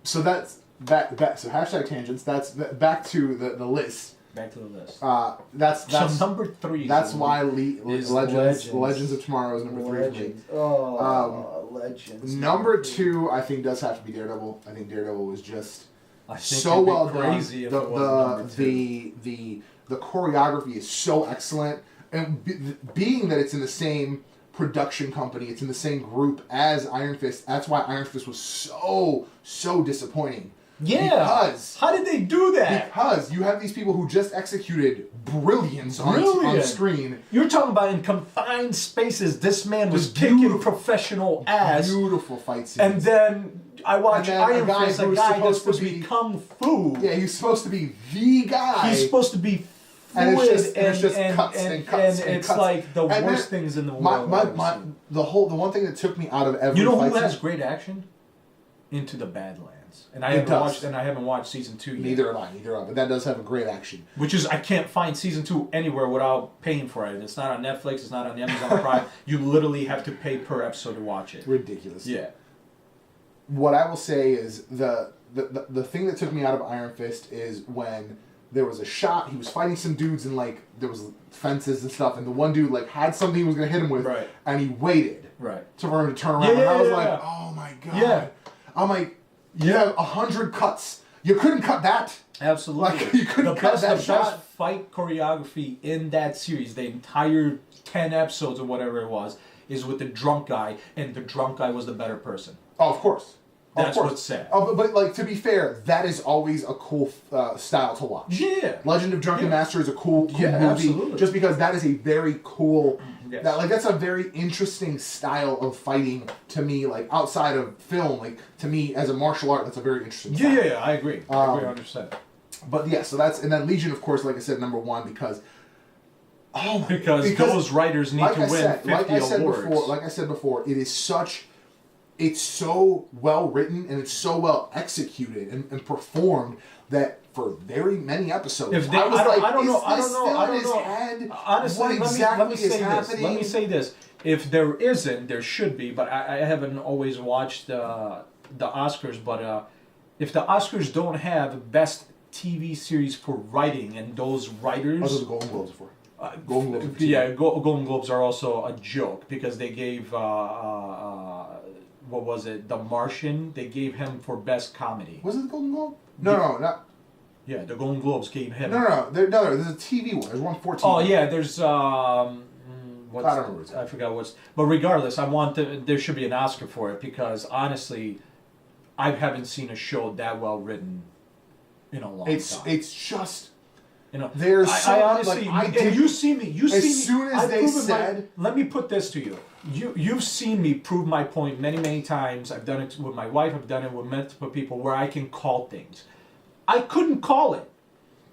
So that's back. So hashtag tangents. That's back to the list.
Back to the list.
That's
so number 3.
That's why Legends of Tomorrow is number 3 for me.
Oh, Legends.
Number 2, I think, does have to be Daredevil. I think Daredevil was just so well done. The choreography is so excellent, and being that it's in the same production company, it's in the same group as Iron Fist. That's why Iron Fist was so disappointing.
Yeah.
Because
how did they do that?
Because you have these people who just executed brilliance on screen.
You're talking about in confined spaces. This man was kicking professional ass.
Beautiful fight scenes.
And then I watch Iron Fist, a guy that's supposed to be kung fu.
Yeah, he's supposed to be the guy.
He's supposed to be.
And it's just cuts and cuts and
it's
cuts.
like the worst things in the world.
The one thing that took me out of every.
You know who has great action? Into the Badlands, and I haven't watched season 2 yet.
Neither have I. But that does have a great action.
Which is I can't find season 2 anywhere without paying for it. It's not on Netflix. It's not on Amazon Prime. You literally have to pay per episode to watch it.
Ridiculous.
Yeah.
What I will say is the thing that took me out of Iron Fist is when. There was a shot. He was fighting some dudes, and like there was fences and stuff. And the one dude like had something he was gonna hit him with, and he waited, for him to turn around. And I was like, oh my god.
Yeah.
I'm like, you have 100 cuts. You couldn't cut that.
Absolutely.
Like you couldn't cut that shot.
The best fight choreography in that series, the entire 10 episodes or whatever it was, is with the drunk guy, and the drunk guy was the better person.
Oh, of course.
That's what's sad.
Oh, but like to be fair, that is always a cool style to watch.
Yeah.
Legend of Drunken Master is a cool movie.
Absolutely.
Just because that is a very cool. Yes. That's a very interesting style of fighting to me. Like outside of film, like to me as a martial art, that's a very interesting. Style.
Yeah, I agree. I agree 100%.
But yeah, so that's and then Legion, of course, like I said, number 1 because.
Because those writers need to win 50 awards.
Like I said before, it is such. It's so well written and it's so well executed and performed that for very many episodes, I don't know. Honestly, let me say this. If there isn't, there should be. But I haven't always watched the Oscars. But
if the Oscars don't have best TV series for writing and those writers,
What are the Golden Globes for? Golden Globes. For TV.
yeah, Golden Globes are also a joke because they gave what was it, The Martian? They gave him for best comedy.
Was it the Golden Globe? No, not.
Yeah, the Golden Globes gave him.
No. There's a TV one. There's one for TV.
Oh yeah, there's what's
I don't know.
I forgot what's. But regardless, there should be an Oscar for it because honestly, I haven't seen a show that well written in a long time.
It's just.
You know,
there's
I honestly, and you see me.
As soon as they said,
let me put this to you. You've seen me prove my point many times. I've done it with my wife. I've done it with multiple people where I can call things. I couldn't call it.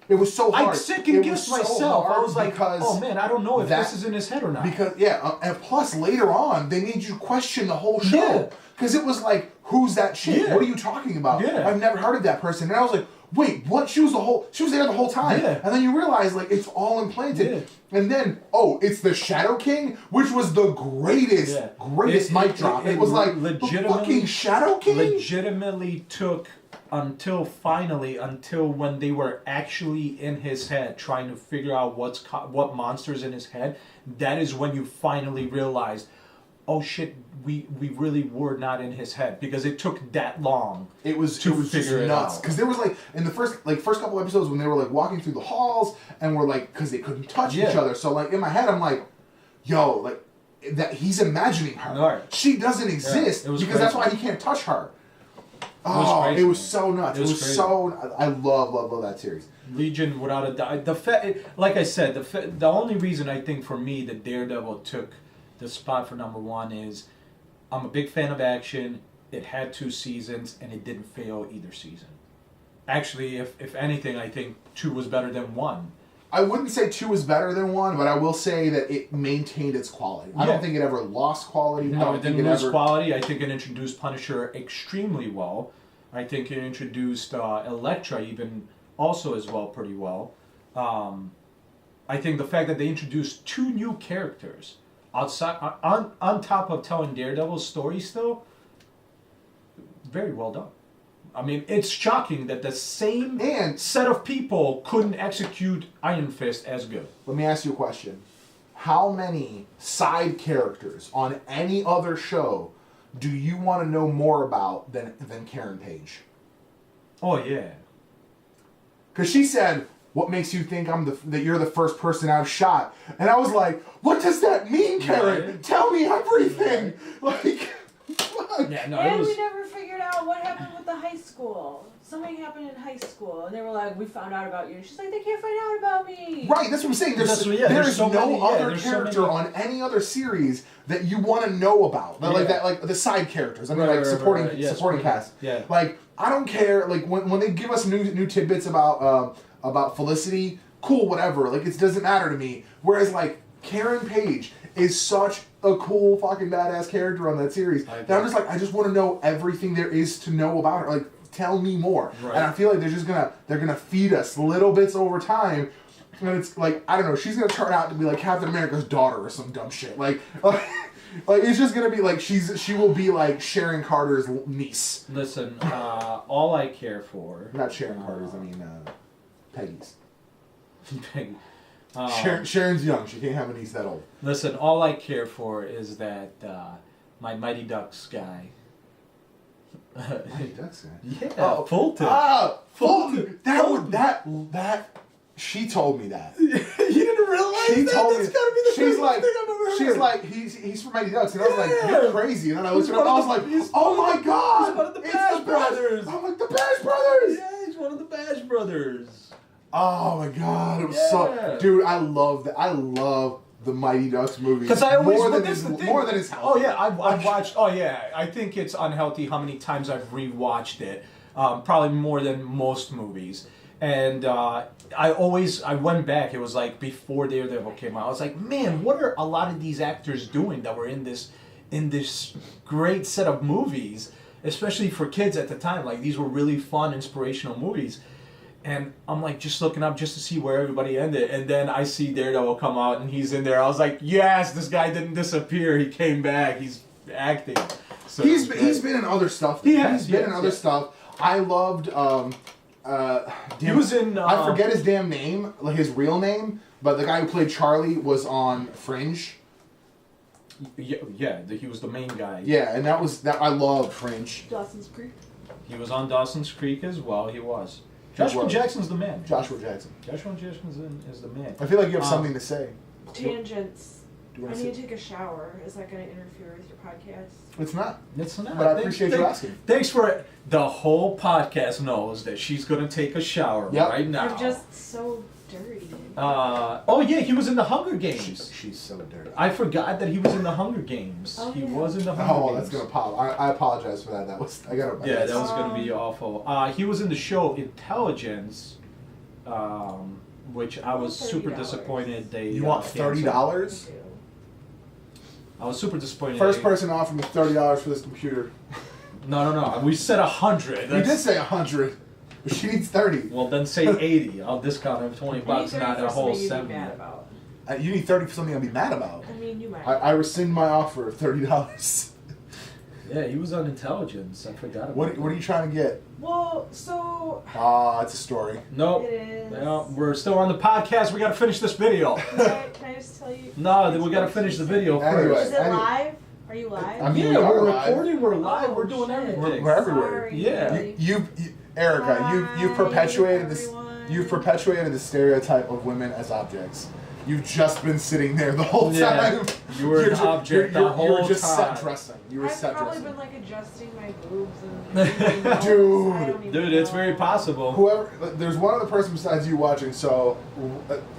It was so hard.
I second-guessed myself. I was like, oh man, I don't know if this is in his head or not.
Because, and plus later on, they made you question the whole show. Because it was like, who's that chick?
Yeah.
What are you talking about?
Yeah.
I've never heard of that person. And I was like, wait, what? She was there the whole time.
Yeah.
And then you realize, like, it's all implanted.
Yeah.
And then, it's the Shadow King, which was the greatest mic drop. It was like, the fucking Shadow King?
Legitimately took until when they were actually in his head trying to figure out what monster's in his head, that is when you finally realized, oh shit, we really were not in his head because it took that long.
It was
figure
just
it
nuts
out.
because there was like in the first couple episodes when they were like walking through the halls and were like because they couldn't touch each other. So like in my head I'm like, yo, like that he's imagining her.
Right.
She doesn't exist because
crazy.
that's why he can't touch her. It was so nuts. It was
crazy.
so. I love that series.
Legion, without a doubt. Like I said, the only reason I think for me that Daredevil took the spot for number one is I'm a big fan of action. It had 2 seasons and it didn't fail either season. Actually, if anything, I think 2 was better than 1.
I wouldn't say 2 was better than 1, but I will say that it maintained its quality. I don't think it ever lost quality.
No, it didn't lose quality. I think it introduced Punisher extremely well. I think it introduced Elektra even also as well pretty well. I think the fact that they introduced 2 new characters outside on top of telling Daredevil's story still, very well done. I mean, it's shocking that the same set of people couldn't execute Iron Fist as good.
Let me ask you a question. How many side characters on any other show do you want to know more about than Karen Page?
Oh, yeah.
Because she said, what makes you think that you're the first person I've shot? And I was like, what does that mean, Karen?
Right.
Tell me everything! Like, fuck.
Yeah, no,
And we never figured out what happened with the high school. Something happened in high school, and they were like, we found out about you. And she's like, they can't find out about me.
Right, that's what I'm saying. There is no other character on any other series that you want to know about. Like the side characters. I mean, supporting cast.
Yeah.
Like, I don't care. Like, when they give us new tidbits about Felicity, cool, whatever. Like, it doesn't matter to me. Whereas, like, Karen Page is such a cool fucking badass character on that series. That I'm just like, I just want to know everything there is to know about her. Like, tell me more. Right. And I feel like they're gonna feed us little bits over time. And it's like, I don't know, she's gonna turn out to be like Captain America's daughter or some dumb shit. Like it's just gonna be like she will be like Sharon Carter's niece.
Listen, all I care for.
Not Sharon Carter's, I mean Peggy's.
Peggy.
Sharon's young. She can't have a niece that old.
Listen, all I care for is that my Mighty Ducks guy.
Mighty Ducks guy?
Yeah, Fulton.
Fulton. That. She told me that.
You didn't realize
she
that?
Told
That's
me,
gotta be the
she's
craziest
like,
thing I've ever heard.
She's like, he's from Mighty Ducks, and I was like, you're crazy. And then I looked at him, and I was like, oh my god,
he's one of the Bash Brothers.
I'm like, the Bash Brothers.
Yeah, he's one of the Bash Brothers.
Oh my god, it was so, dude. I love that. I love the Mighty Ducks movies
because I always
more than his health.
Oh yeah, I've watched. Oh yeah, I think it's unhealthy how many times I've rewatched it. Probably more than most movies. And I went back. It was like before Daredevil came out. I was like, man, what are a lot of these actors doing that were in this great set of movies, especially for kids at the time? Like these were really fun, inspirational movies. And I'm like just looking up just to see where everybody ended. And then I see Daredevil come out and he's in there. I was like, yes, this guy didn't disappear. He came back. He's acting. So
he's been in other stuff. He's been in other stuff. I loved.
He was in.
I forget his damn name, like his real name, but the guy who played Charlie was on Fringe.
Yeah, he was the main guy.
Yeah, and that was that. I loved Fringe.
Dawson's Creek.
He was on Dawson's Creek as well. He was.
He
Joshua
was.
Jackson's the man.
Joshua Jackson.
Joshua Jackson is the man.
I feel like you have something to say.
Tangents.
Do you
I
want
need
to
to take a shower. Is that going to interfere with your podcast?
It's not.
It's not.
But I appreciate you asking.
Thanks for it. The whole podcast knows that she's gonna take a shower
Yep.
right now.
I'm just so dirty.
Oh yeah, he was in the Hunger Games.
She's so dirty.
I forgot that he was in the Hunger Games.
Oh,
he
yeah.
was in the Hunger
Oh,
Games.
that's gonna pop. I apologize for that. That was I gotta.
Yeah, that was gonna be awful. He was in the show Intelligence, which I was super
$30.
disappointed they.
You want
canceled.
$30?
I was super disappointed.
First
they-
person offered me $30 for this computer.
No. We said 100.
You did say 100, but she needs 30.
Well, then say 80. I'll discount it for $20, not a whole 70.
Mad about.
You need 30 for something I'll be mad about.
I mean, you might.
I rescind my offer of $30.
Yeah, he was on Intelligence. I forgot about
What are you trying to get?
Well, so
It's a story.
Nope.
it is.
No, we're still on the podcast. We gotta finish this video.
Can I just tell you?
No, then we gotta finish the video
Anyway.
first.
Is it live? Are you live?
I mean,
Yeah,
we are
we're
live.
recording. We're live.
Oh,
we're doing
shit.
everything.
We're everywhere.
Sorry.
Yeah.
You Erica, you've perpetuated this.
everyone.
You've perpetuated the stereotype of women as objects. You've just been sitting there the whole
Yeah.
time.
You were an object the whole
You were just
time.
set dressing. You were
I've
set
probably
dressing.
been like adjusting my boobs and
Dude.
I don't even
Dude, it's
know.
very possible.
Whoever, there's one other person besides you watching, so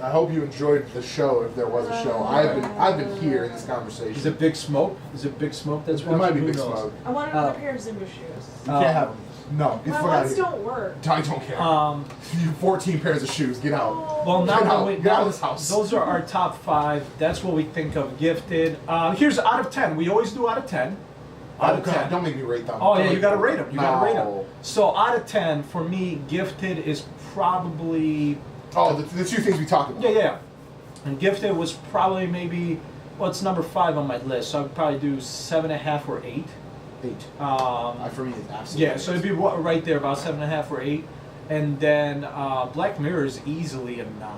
I hope you enjoyed the show. If there was a show, I've been here in this conversation.
Is it Big Smoke? Is it Big Smoke that's
It
watching?
might be
Who
Big
knows?
Smoke.
I want
Uh,
another pair of Zumba shoes.
You can't have them. No, get the
My
fuck out of
ones
here.
don't work.
I don't care.
Um,
You 14 pairs of shoes. Get out.
Well, now
Get
that
out.
we,
Get out
now
of this house.
those are our top 5. That's what we think of Gifted. Here's out of 10. We always do out of 10. Out
Oh,
of
God,
10.
don't make me rate them.
Oh
Don't
yeah,
make
you
me
gotta rate them. You gotta rate them.
No.
So out of 10, for me, Gifted is probably
Oh, the two things we talked about.
yeah. And Gifted was probably maybe it's number 5 on my list. So I'd probably do 7.5 or 8.
8. For me, it's absolutely.
Yeah, so it'd be right there, about 7.5 or 8. And then Black Mirror is easily a 9.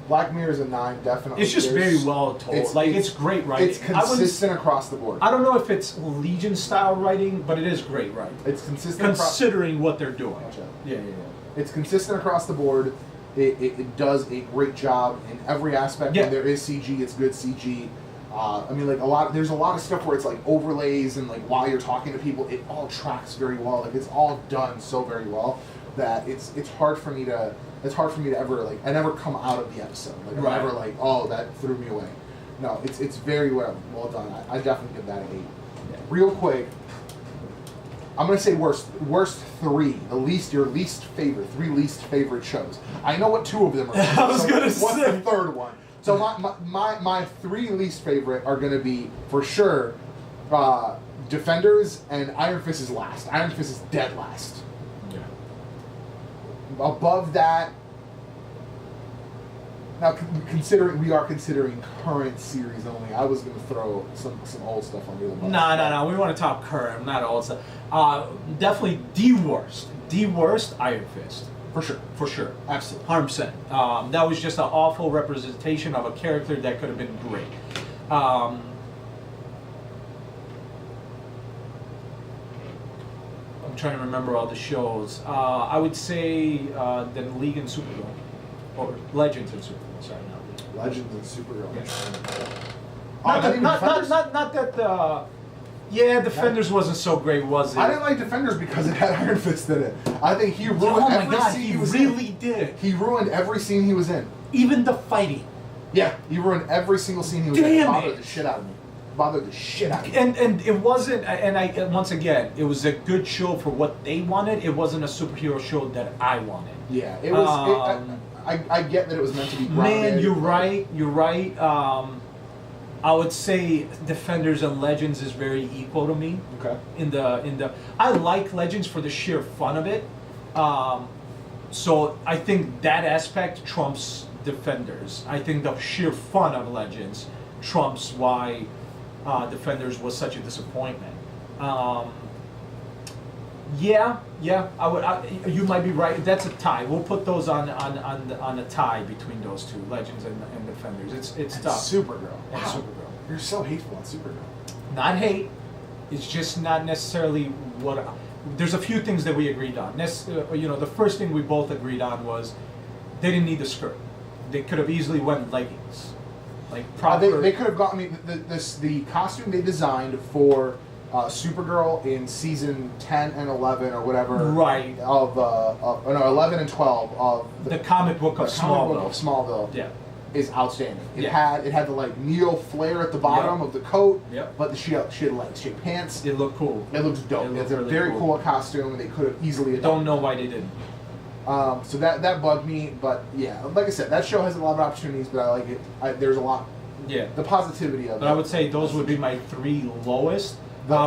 Black Mirror is a 9, definitely.
It's just
There's-
very well told. It's great writing.
It's consistent across the board.
I don't know if it's Legion style writing, but it is great writing.
It's consistent.
Considering what they're doing.
Gotcha.
Yeah.
It's consistent across the board. It does a great job in every aspect.
Yeah.
When there is CG, it's good CG. I mean, like there's a lot of stuff where it's like overlays and like while you're talking to people, it all tracks very well. Like it's all done so very well that it's hard for me to ever like I never come out of the episode. Like I'm
Right.
never like, oh, that threw me away. No, it's very well done. I definitely give that an 8.
Yeah.
Real quick, I'm gonna say worst 3. Your least favorite 3 least favorite shows. I know what 2 of them are.
I was gonna
what's
say.
the third one? So my 3 least favorite are gonna be for sure Defenders and Iron Fist is last. Iron Fist is dead last.
Yeah.
Above that. Now, considering we are considering current series only, I was gonna throw some old stuff under the bus.
No. We want to talk current, not old stuff. Definitely the worst Iron Fist. For sure.
Absolutely.
100%. That was just an awful representation of a character that could have been great. I'm trying to remember all the shows. I would say then League and Supergirl. Or Legends and Supergirl, sorry, not League.
Legends and Supergirl.
Yeah. Not that yeah, Defenders wasn't so great, was it?
I didn't like Defenders because it had Iron Fist in it. I think he ruined
Oh my
every
god,
scene
he
he was
really
in.
did.
He ruined every scene he was in.
Even the fighting.
Yeah, he ruined every single scene he was in.
Damn
It bothered
it.
the shit out of me. Bothered the shit out of me.
And it wasn't, and once again, it was a good show for what they wanted. It wasn't a superhero show that I wanted.
Yeah, it was. I get that it was meant to be grounded.
Man, you're right. I would say Defenders and Legends is very equal to me.
Okay.
In the, I like Legends for the sheer fun of it. So I think that aspect trumps Defenders. I think the sheer fun of Legends trumps why Defenders was such a disappointment. Yeah, I would. You might be right. That's a tie. We'll put those on a tie between those two, Legends and Defenders. It's
And
tough.
Supergirl.
And
Wow.
Supergirl.
You're so hateful on Supergirl.
Not hate. It's just not necessarily what. There's a few things that we agreed on. The first thing we both agreed on was they didn't need the skirt. They could have easily went leggings, like proper.
They could have gotten the costume they designed for Supergirl in season 10 and 11 or whatever.
Right.
Of 11 and 12 of
the comic book of
Smallville.
Yeah.
Is outstanding. It
Yeah.
had the like neo flare at the bottom of the coat.
Yep.
But she had legs. She had pants.
It looked cool.
It looks dope.
It looked
It's a
really
very
cool.
cool costume, and they could have easily adopted.
Don't know why they didn't.
So that bugged me, but yeah, like I said, that show has a lot of opportunities, but I like it. There's a lot.
Yeah.
The positivity of it.
But I would say those would be my 3 lowest.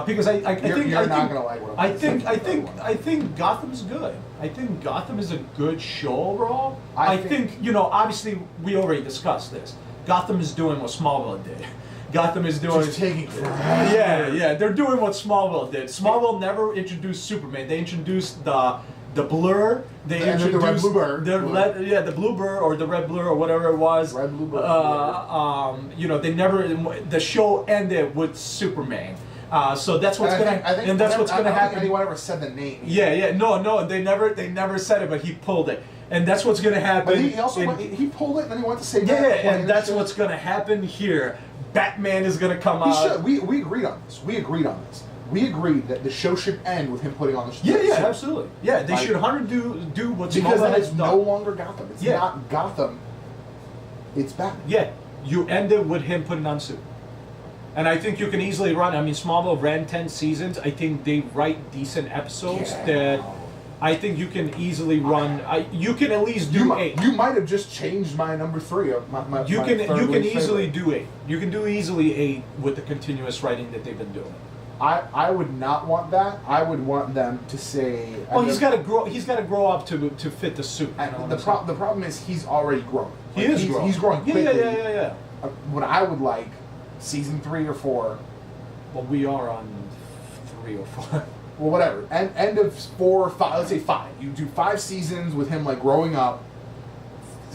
Because I think
You're not gonna like what I'm saying.
I think Gotham's good. I think Gotham is a good show overall.
I
I
think-
think obviously we already discussed this. Gotham is doing what Smallville did. Gotham is doing
Just taking forever.
yeah. They're doing what Smallville did. Smallville never introduced Superman. They introduced the Blur. They
And the
introduced
Red Blue Blur.
the Blue Blur or the Red Blur or whatever it was.
Red Blue Blur.
They never. The show ended with Superman. So that's what's
And
gonna.
I think
and that's what's
I
gonna
don't think
happen.
anyone ever said the name.
Yeah. No. They never said it, but he pulled it, and that's what's gonna happen.
But he also
in-
he pulled it, and then he went to say
yeah,
that.
and that's what's gonna happen here. Batman is gonna come
He
out.
should. We agreed on this. We agreed that the show should end with him putting on the
Yeah,
suit.
absolutely. Yeah, they
Like-
should 100 do what
Because
Smallville
then
has
it's
done.
no longer Gotham. It's
Yeah.
not Gotham. It's Batman.
Yeah, you ended with him putting on suit. And I think you can easily run. I mean, Smallville ran 10 seasons. I think they write decent episodes
Yeah.
that I think you can easily run. You can at least do 8.
You might have just changed my number 3 of my
You
my
can
third least
easily
favorite.
do 8. You can do easily 8 with the continuous writing that they've been doing.
I would not want that. I would want them to say.
Well, he's got to grow. He's got to grow up to fit the suit. You know what
The
I'm saying?
the problem is he's already growing.
He
Like,
is growing.
He's growing quickly.
Yeah.
What I would like, season 3 or 4.
Well, we are on 3 or 4.
Well, whatever. End of 4 or 5. Let's say 5. You do 5 seasons with him like growing up.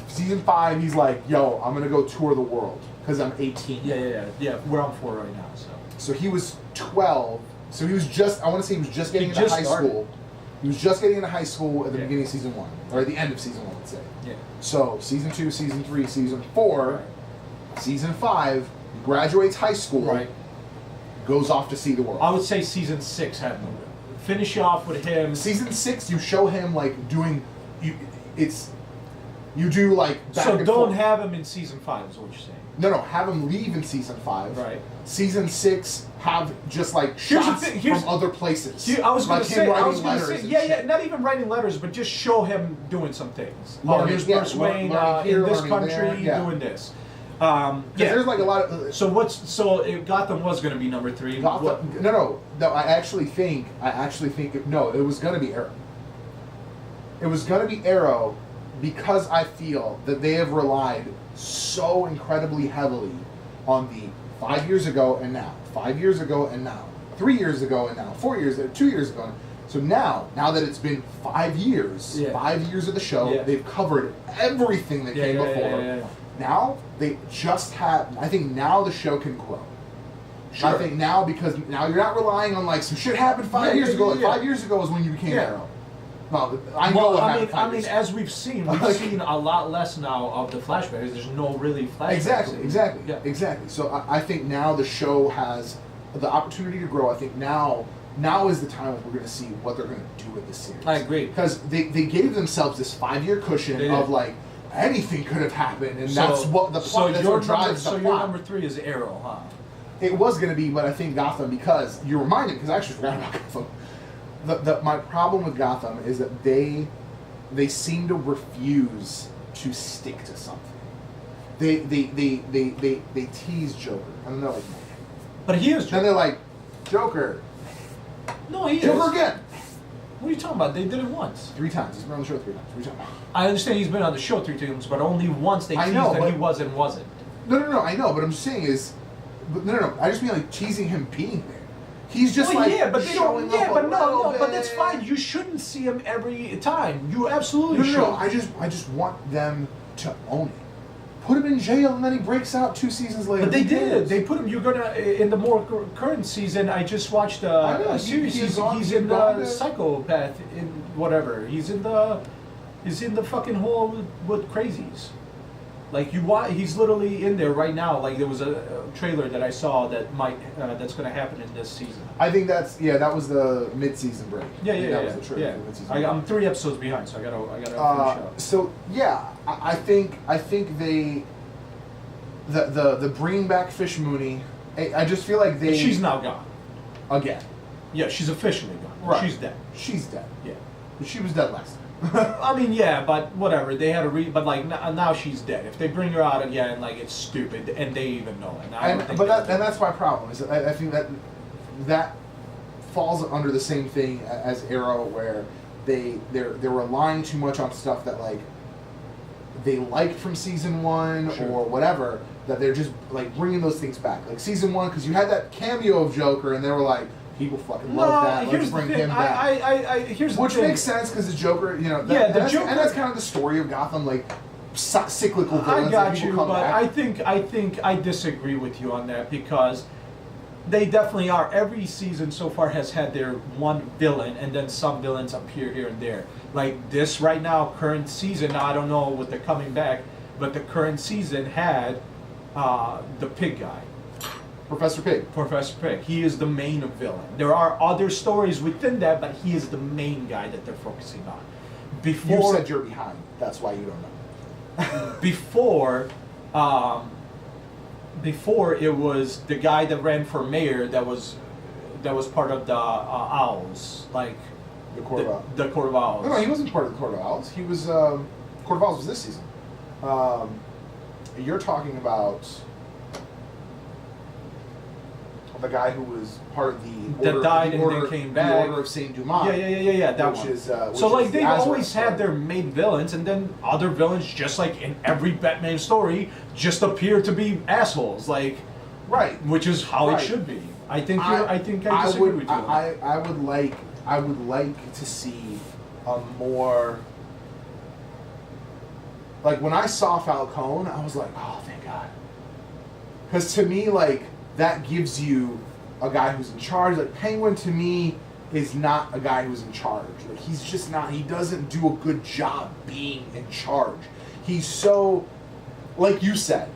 Season 5, he's like, "Yo, I'm gonna go tour the world because I'm 18."
Yeah. We're on 4 right now, so.
So he was 12. So he was just. I want to say he was just getting
He
into
just
high
started.
school. He was just getting into high school at the
Yeah.
beginning of season 1, or at the end of season 1, let's say.
Yeah.
So season 2, season 3, season 4, season 5, he graduates high school.
Right.
Goes off to see the world.
I would say season 6 had finish off with him.
Season 6, you show him like doing. You do like. Back
So
and
don't
forth.
have him in season 5 is what you're saying.
No, have him leave in season 5.
Right.
Season 6, have just like
Here's the
shots
thing, here's-
from other places.
See, I was going
like
to
him
say,
writing letters and
yeah,
shit.
not even writing letters, but just show him doing some things.
Learning,
Here's
yeah,
Bruce Wayne
learning here,
in this
learning
country
there, yeah.
doing this.
Because there's like a lot of.
Gotham was going to be number 3.
Gotham, no. I actually think. No, it was gonna be Arrow. It was gonna be Arrow, because I feel that they have relied so incredibly heavily on the 5 years ago and now, 5 years ago and now, 3 years ago and now, 4 years, 2 years ago. So now that it's been 5 years,
Yeah.
5 years of the show,
Yeah.
they've covered everything that came before.
Yeah.
Now they just have. I think now the show can grow.
Sure.
I think now, because now you're not relying on like some shit happened 5 years ago. Like 5 years ago is when you became
Yeah.
Arrow. Well, I know what happened 5 years ago.
as we've seen a lot less now of the flashbacks. There's no really flashbacks.
Exactly. So I think now the show has the opportunity to grow. I think now is the time when we're going to see what they're going to do with this series.
I agree.
Because they gave themselves this 5-year cushion
They
of
did.
like anything could have happened, and that's what the plot. That's what drives the
So
plot.
your number 3 is Arrow, huh?
It was going to be, but I think Gotham, because you reminded, because I actually forgot about Gotham. My problem with Gotham is that they seem to refuse to stick to something. They tease Joker, and they're like,
But he is
then
Joker.
they're like, Joker,
No, he is.
Joker again.
What are you talking about? They did it once.
3 times. He's been on the show 3 times. 3 times.
I understand he's been on the show 3 times, but only once they
I
teased
know,
that
but-
he was and wasn't.
No. I know, but I'm just saying is, I just mean like teasing him being there. He's just
well,
like
yeah, but they
showing
don't. Yeah,
up
but
a
no,
little
but that's
bit.
fine. You shouldn't see him every time. You absolutely should.
No, I just want them to own it. Put him in jail and then he breaks out 2 seasons later.
But they
Who
did.
cares?
They put him. You're gonna in the more current season. I just watched
I know,
a series. He's in
gone
the
to-
psychopath in whatever. He's in the fucking hole with crazies. Like he's literally in there right now. Like there was a trailer that I saw that that's gonna happen in this season.
I think that was the mid-season break.
Yeah,
I think
yeah,
that
yeah.
was the trailer
Yeah.
for the mid-season break.
I'm 3 episodes behind, so I gotta finish up.
So yeah, I think they the bringing back Fish Mooney. I just feel like they
She's now gone.
again.
Yeah, she's officially gone.
Right.
She's dead.
She's dead.
Yeah.
But she was dead last time.
I mean, yeah, but whatever. They had but like now she's dead. If they bring her out again, like it's stupid, and they even know it. I don't think
That's my problem. Is I think that falls under the same thing as Arrow, where they're relying too much on stuff that like they liked from season 1
Sure.
or whatever. That they're just like bringing those things back, like season 1, because you had that cameo of Joker, and they were like, people fucking love that. Let's
here's
bring
the thing.
him back.
Here's the
Which
thing.
makes sense because the Joker, you know,
Yeah, the
and
Joker-
that's kind of the story of Gotham, like cyclical villains.
I
that
got
people
you,
come
but
back.
I think I disagree with you on that because they definitely are. Every season so far has had their one villain, and then some villains appear here and there. Like this right now, current season. I don't know with the coming back, but the current season had the pig guy.
Professor Pig.
Professor Pig. He is the main villain. There are other stories within that, but he is the main guy that they're focusing on. Before
You said you're behind. That's why you don't know.
before it was the guy that ran for mayor that was part of the Owls, like
The Court of Owls.
the Court of Owls.
No, he wasn't part of the Court of Owls. He was Court of Owls was this season. You're talking about the guy who was part of the
That died and then came back.
The Order of Saint Dumas.
Yeah, that
which
one.
is which
So like
is the
they've
Azrael
always had
story.
their main villains, and then other villains, just like in every Batman story, just appear to be assholes. Like,
right.
which is how
Right.
it should be. I disagree with you. on that.
I would like to see a more, like when I saw Falcone, I was like, oh, thank God. Because to me, like, that gives you a guy who's in charge. Like, Penguin to me is not a guy who's in charge. Like, he's just not, he doesn't do a good job being in charge. He's so, like you said,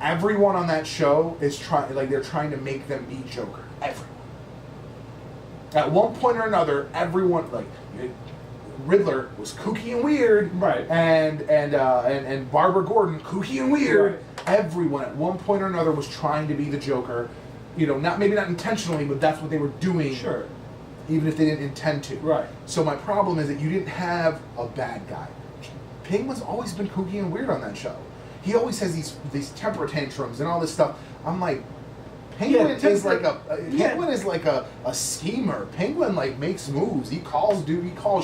everyone on that show is they're trying to make them be Joker. Everyone. At one point or another, everyone, like, Riddler was kooky and weird,
Right.
And Barbara Gordon kooky and weird.
Right.
Everyone at one point or another was trying to be the Joker. You know, maybe not intentionally, but that's what they were doing.
Sure.
Even if they didn't intend to.
Right.
So my problem is that you didn't have a bad guy. Penguin's always been kooky and weird on that show. He always has these temper tantrums and all this stuff. I'm like, Penguin is like a schemer. Penguin like makes moves. He calls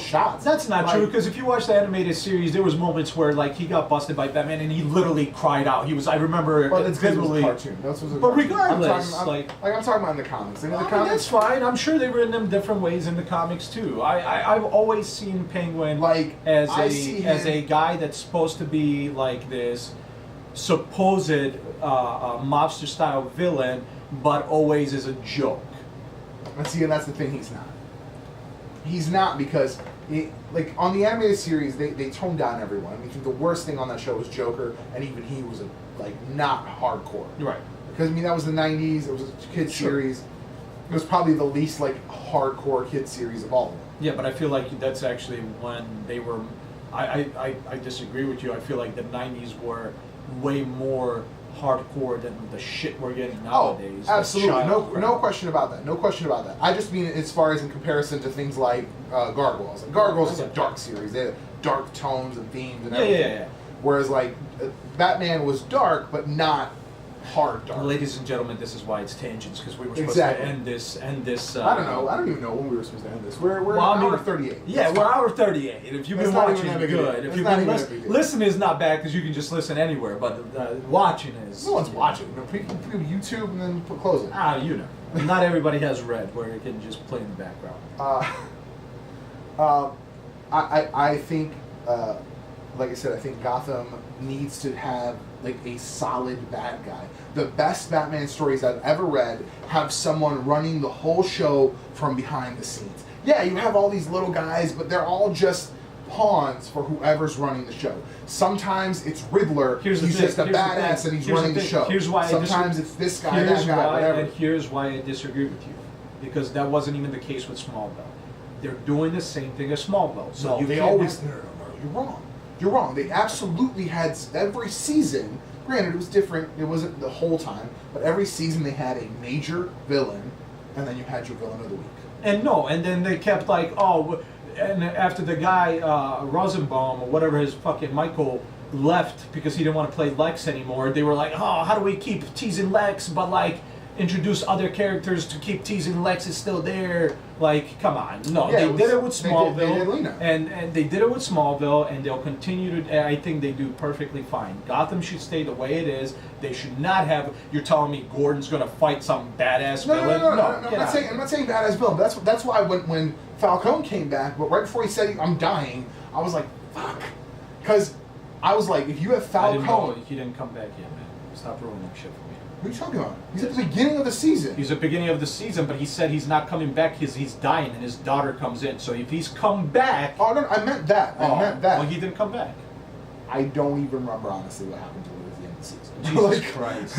shots.
That's not
Like,
true, because if you watch the animated series, there was moments where like he got busted by Batman and he literally cried out. I remember
Well, it's because it was a
vividly.
cartoon.
But regardless,
I'm talking about in the comics. In the
I mean,
comics,
that's fine. I'm sure they were in them different ways in the comics too. I've always seen Penguin
Like,
as
I see
as
him-
a guy that's supposed to be like this supposed mobster style villain, but always is a joke.
And see, and that's the thing. He's not. He's not because, like on the animated series, they toned down everyone. I mean, the worst thing on that show was Joker, and even he was not hardcore.
Right.
Because I mean, that was the '90s. It was a kid
Sure.
series. It was probably the least hardcore kid series of all of them.
Yeah, but I feel like that's actually when they were. I disagree with you. I feel like the '90s were way more hardcore than the shit we're getting nowadays.
Oh, absolutely.
The
No
child
question about that. No question about that. I just mean as far as in comparison to things like Gargoyles. Like, Gargoyles is a dark series. They had dark tones and themes and everything.
Yeah.
Whereas Batman was dark, but not hard dark.
Ladies and gentlemen, this is why it's tangents, because we were supposed
Exactly.
to end this.
I don't know. I don't even know when we were supposed to end this. We're
Well, I
an
mean,
hour 38.
Yeah,
That's
we're
fine.
hour 38. If you've
It's
been
not even
watching,
that big a deal.
good. If
It's
you've
not
been
even that big a deal.
listening is not bad because you can just listen anywhere, but watching is.
No one's watching. People YouTube and then close it.
You know. Not everybody has Red where it can just play in the background.
I think, like I said, I think Gotham needs to have like a solid bad guy. The best Batman stories I've ever read have someone running the whole show from behind the scenes. Yeah, you have all these little guys, but they're all just pawns for whoever's running the show. Sometimes it's Riddler.
Here's the
he's
thing,
just a
here's the
badass
thing,
and he's
here's
running
the
the
thing,
show.
here's why I
Sometimes it's this guy,
Here's
that guy,
why,
whatever.
and here's why I disagree with you, because that wasn't even the case with Smallville. They're doing the same thing as Smallville. So
No,
you
they
can't
always.
have-
No, you're wrong. You're wrong. They absolutely had every season. Granted, it was different. It wasn't the whole time, but every season they had a major villain, and then you had your villain of the week.
And then they kept like, and after the guy Rosenbaum or whatever his fucking Michael left because he didn't want to play Lex anymore, they were like, oh, how do we keep teasing Lex but like introduce other characters to keep teasing Lex is still there? Like, come on, no,
Yeah,
they did it with
they
Smallville,
did Lena.
and they did it with Smallville, and they'll continue to. I think they do perfectly fine. Gotham should stay the way it is. They should not have. You're telling me Gordon's gonna fight some badass villain?
No,
get
I'm not saying. I'm not saying badass villain. But that's why when Falcone came back, but right before he said I'm dying, I was like, fuck, because I was like, if you have
I didn't know
Falcone,
he didn't come back yet, man. Stop ruining shit for me.
what are you talking about? He's at the beginning of the season.
He's at the beginning of the season, but he said he's not coming back because he's dying and his daughter comes in. So if he's come back...
Oh no, I meant that. I meant that.
Well, he didn't come back.
I don't even remember honestly what happened to him at the end of the season.
Jesus Christ.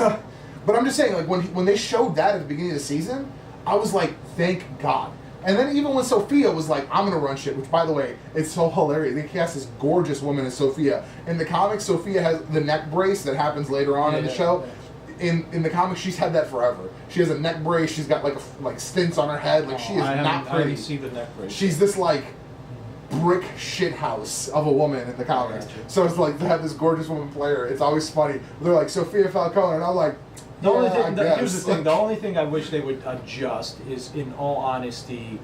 But I'm just saying, like when they showed that at the beginning of the season, I was like, thank God. And then even when Sophia was like, I'm gonna run shit, which by the way, it's so hilarious. They cast this gorgeous woman as Sophia. In the comics, Sophia has the neck brace that happens later on in the show. In the comics, she's had that forever. She has a neck brace. She's got like stints on her head. Like she is not
I
pretty.
didn't see the neck brace.
She's this like brick shit house of a woman in the comics.
Gotcha.
So it's like they have this gorgeous woman play her. It's always funny. They're like Sophia Falcone, and I'm like,
The only
yeah,
thing,
I
here's the
guess.
thing. The only thing I wish they would adjust is, in all honesty,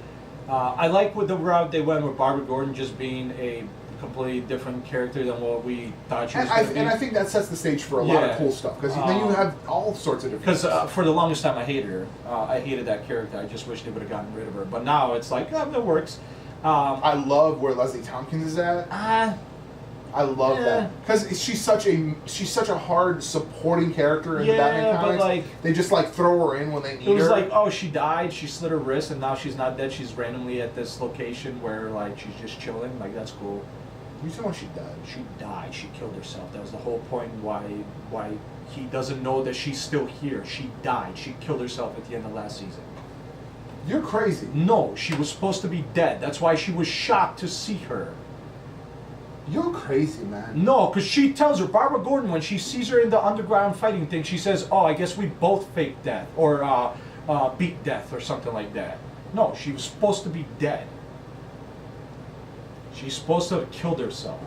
I like with the route they went with Barbara Gordon just being a completely different character than what we thought she was going to be.
And I think that sets the stage for a lot of
Yeah.
cool stuff because then you have all sorts of different.
Because for the longest time I hated her. I hated that character. I just wish they would have gotten rid of her. But now it's like, oh, that works.
I love where Leslie Tompkins is at. I love that because she's such a hard supporting character in the Batman
but
comics.
like
they just like throw her in when they need
it was
her.
like, oh, she died, she slit her wrist, and now she's not dead. She's randomly at this location where like she's just chilling. Like that's cool.
You said when she died.
She died. She killed herself. That was the whole point why he doesn't know that she's still here. She died. She killed herself at the end of last season.
You're crazy.
No, she was supposed to be dead. That's why she was shocked to see her.
You're crazy, man.
No, because she tells her, Barbara Gordon, when she sees her in the underground fighting thing, she says, oh, I guess we both faked death, or beat death, or something like that. No, she was supposed to be dead. She's supposed to have killed herself.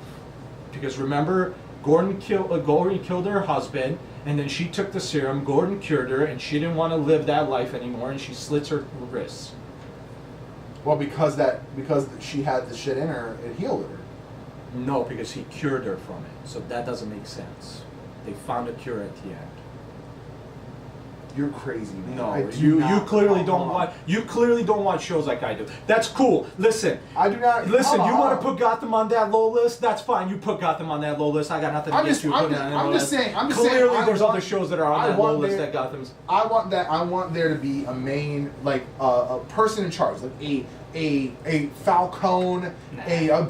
Because remember, Gordon killed her husband, and then she took the serum, Gordon cured her, and she didn't want to live that life anymore, and she slits her wrists.
Well, because she had the shit in her, it healed her.
No, because he cured her from it. So that doesn't make sense. They found a cure at the end.
You're crazy, man.
No,
I do
you
not-
clearly don't
hold on.
watch. You clearly don't watch shows like I do. That's cool. Listen,
I do not.
listen.
hold
You
on,
want
hold
to
on.
put Gotham on that low list? That's fine. You put Gotham on that low list. I got nothing
I'm
against
just-
you
I'm
putting
just-
it on that
I'm
low
just
list.
saying- I'm just
Clearly,
saying, I
there's
want-
other shows that are on
I
that low
want
list
there-
that Gotham's.
I want there to be a main, like a person in charge, like a Falcone,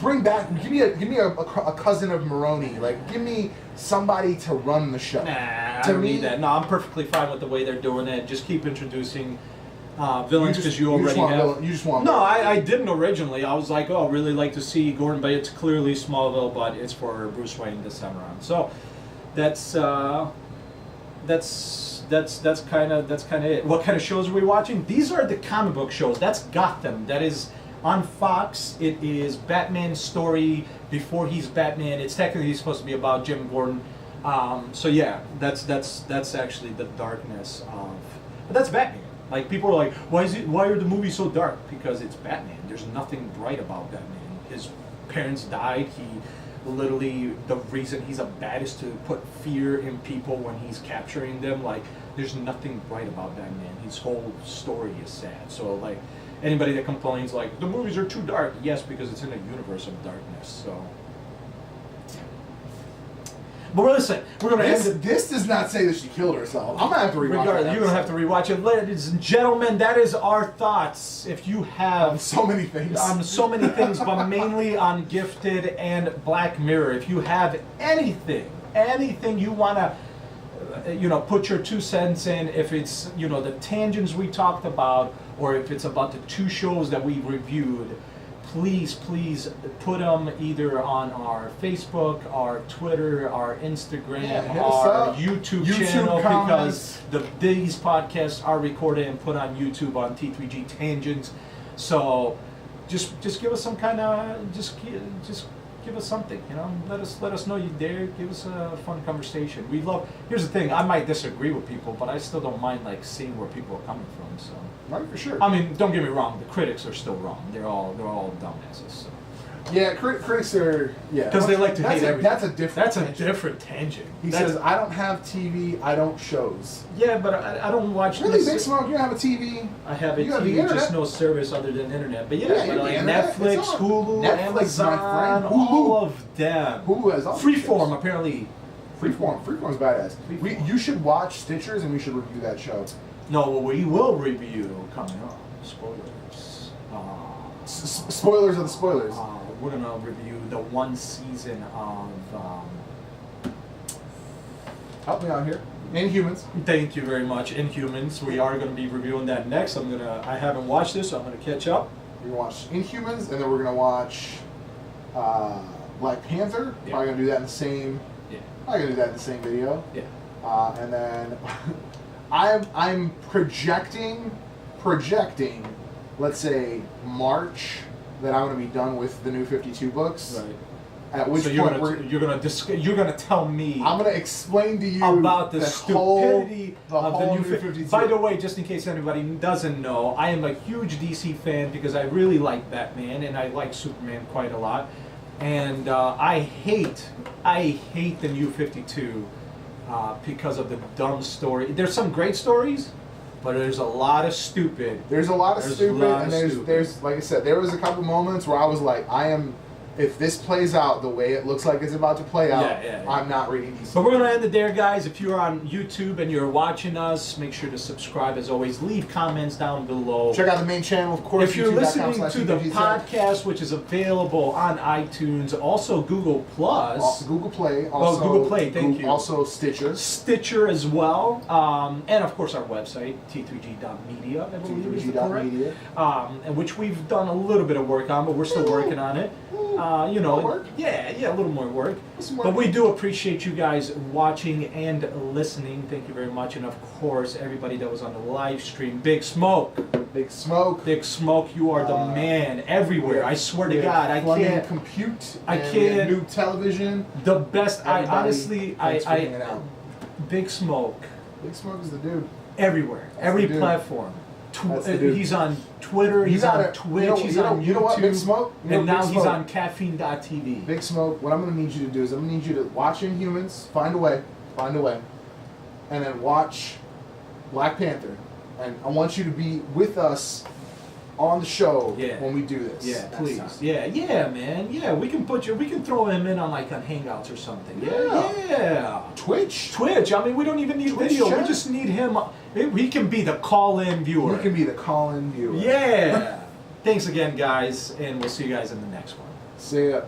bring back. Give me a cousin of Maroni. Like give me somebody to run the show.
Nah, I
To
don't
me-
need that. No, I'm perfectly fine with the way they're doing it. Just keep introducing villains because you
just
already
want
have.
villain- you just want.
No,
villains.
I didn't originally. I was like, oh, I really like to see Gordon, but it's clearly Smallville, but it's for Bruce Wayne this time around. So that's kind of it. What kind of shows are we watching? These are the comic book shows. That's Gotham. That is on Fox. It is Batman's story before he's Batman. It's technically supposed to be about Jim Gordon So yeah, that's actually the darkness of. But that's Batman. Like people are like, why are the movies so dark? Because it's Batman. There's nothing bright about Batman. His parents died. He literally, the reason he's a bat is to put fear in people when he's capturing them. Like there's nothing bright about Batman. His whole story is sad. So like anybody that complains like the movies are too dark, yes, because it's in a universe of darkness. So. But listen, we're going to end it.
This does not say that she killed herself. I'm going to have to rewatch it.
You're going to have to rewatch it. Ladies and gentlemen, that is our thoughts. If you have...
On so many things.
On so many things, but mainly on Gifted and Black Mirror. If you have anything you want to, put your 2 cents in, if it's, the tangents we talked about, or if it's about the 2 shows that we reviewed, please put them either on our Facebook, our Twitter, our Instagram, our YouTube channel,
comments.
because these podcasts are recorded and put on YouTube on T3G Tangents. So just give us some kind of just give us something, let us know you dare. Give us a fun conversation. We love. Here's the thing, I might disagree with people, but I still don't mind like seeing where people are coming from. So.
Right, for sure.
I mean, don't get me wrong. The critics are still wrong. They're all dumbasses. So.
Yeah, critics are
because they like to hate everything.
That's a different.
Different tangent.
He says, "I don't have TV. I don't shows."
Yeah, but I don't watch.
Really, Big Smoke? You have a TV?
I have a
you have
TV, just no service other than internet. But yeah, but like Netflix, Hulu,
Netflix,
Amazon, all of them.
Hulu has all
Freeform apparently.
Freeform's badass. You should watch Stitchers, and we should review that show.
No, well, we will review coming up. Spoilers.
Spoilers of the spoilers.
We're gonna review the 1 season of.
Help me out here. Inhumans.
Thank you very much. Inhumans. We are gonna be reviewing that next. I haven't watched this, so I'm gonna catch up.
We're gonna watch Inhumans, and then we're gonna watch Black Panther.
Yeah.
Probably gonna do that in the same.
Yeah.
Probably gonna do that in the same video.
Yeah.
And then I'm projecting, let's say March, that I'm going to be done with the new 52 books.
Right.
At which
so
point
you're gonna tell me.
I'm going to explain to you
about the stupidity of the new
52.
By the way, just in case anybody doesn't know, I am a huge DC fan because I really like Batman and I like Superman quite a lot. And I hate the new 52 because of the dumb story. There's some great stories, but there's a lot of stupid.
There's like I said, there was a couple moments where I was like, if this plays out the way it looks like it's about to play out, I'm not reading these.
But we're going to end it there, guys. If you're on YouTube and you're watching us, make sure to subscribe as always. Leave comments down below.
Check out the main channel, of course.
If you're listening to the podcast, which is available on iTunes, also Google Plus.
Google Play.
Google Play, thank you.
Also Stitcher.
Stitcher as well. And of courst our website, t3g.media, I believe is the correct.
Media.
And which we've done a little bit of work on, but we're still working on it. A little more work. But we do appreciate you guys watching and listening. Thank you very much. And of course, everybody that was on the live stream. Big Smoke, you are the man everywhere. I swear to God, I can't
compute.
I can't.
New television.
The best.
Everybody,
Big Smoke.
Big Smoke is the dude.
Everywhere,
That's
every platform. He's on Twitter, he's on Twitch, he's on YouTube,
you know what, Big Smoke?
And now he's on Caffeine.tv.
Big Smoke, what I'm going to need you to do is I'm going to need you to watch Inhumans, find a way, and then watch Black Panther. And I want you to be with us on the show when we do this.
Yeah, please. Yeah, man. Yeah, we can throw him in on on Hangouts or something. Yeah.
Twitch.
I mean, we don't even need video. Chat. We just need him. He can be the call-in viewer.
Yeah.
Thanks again, guys, and we'll see you guys in the next one.
See ya.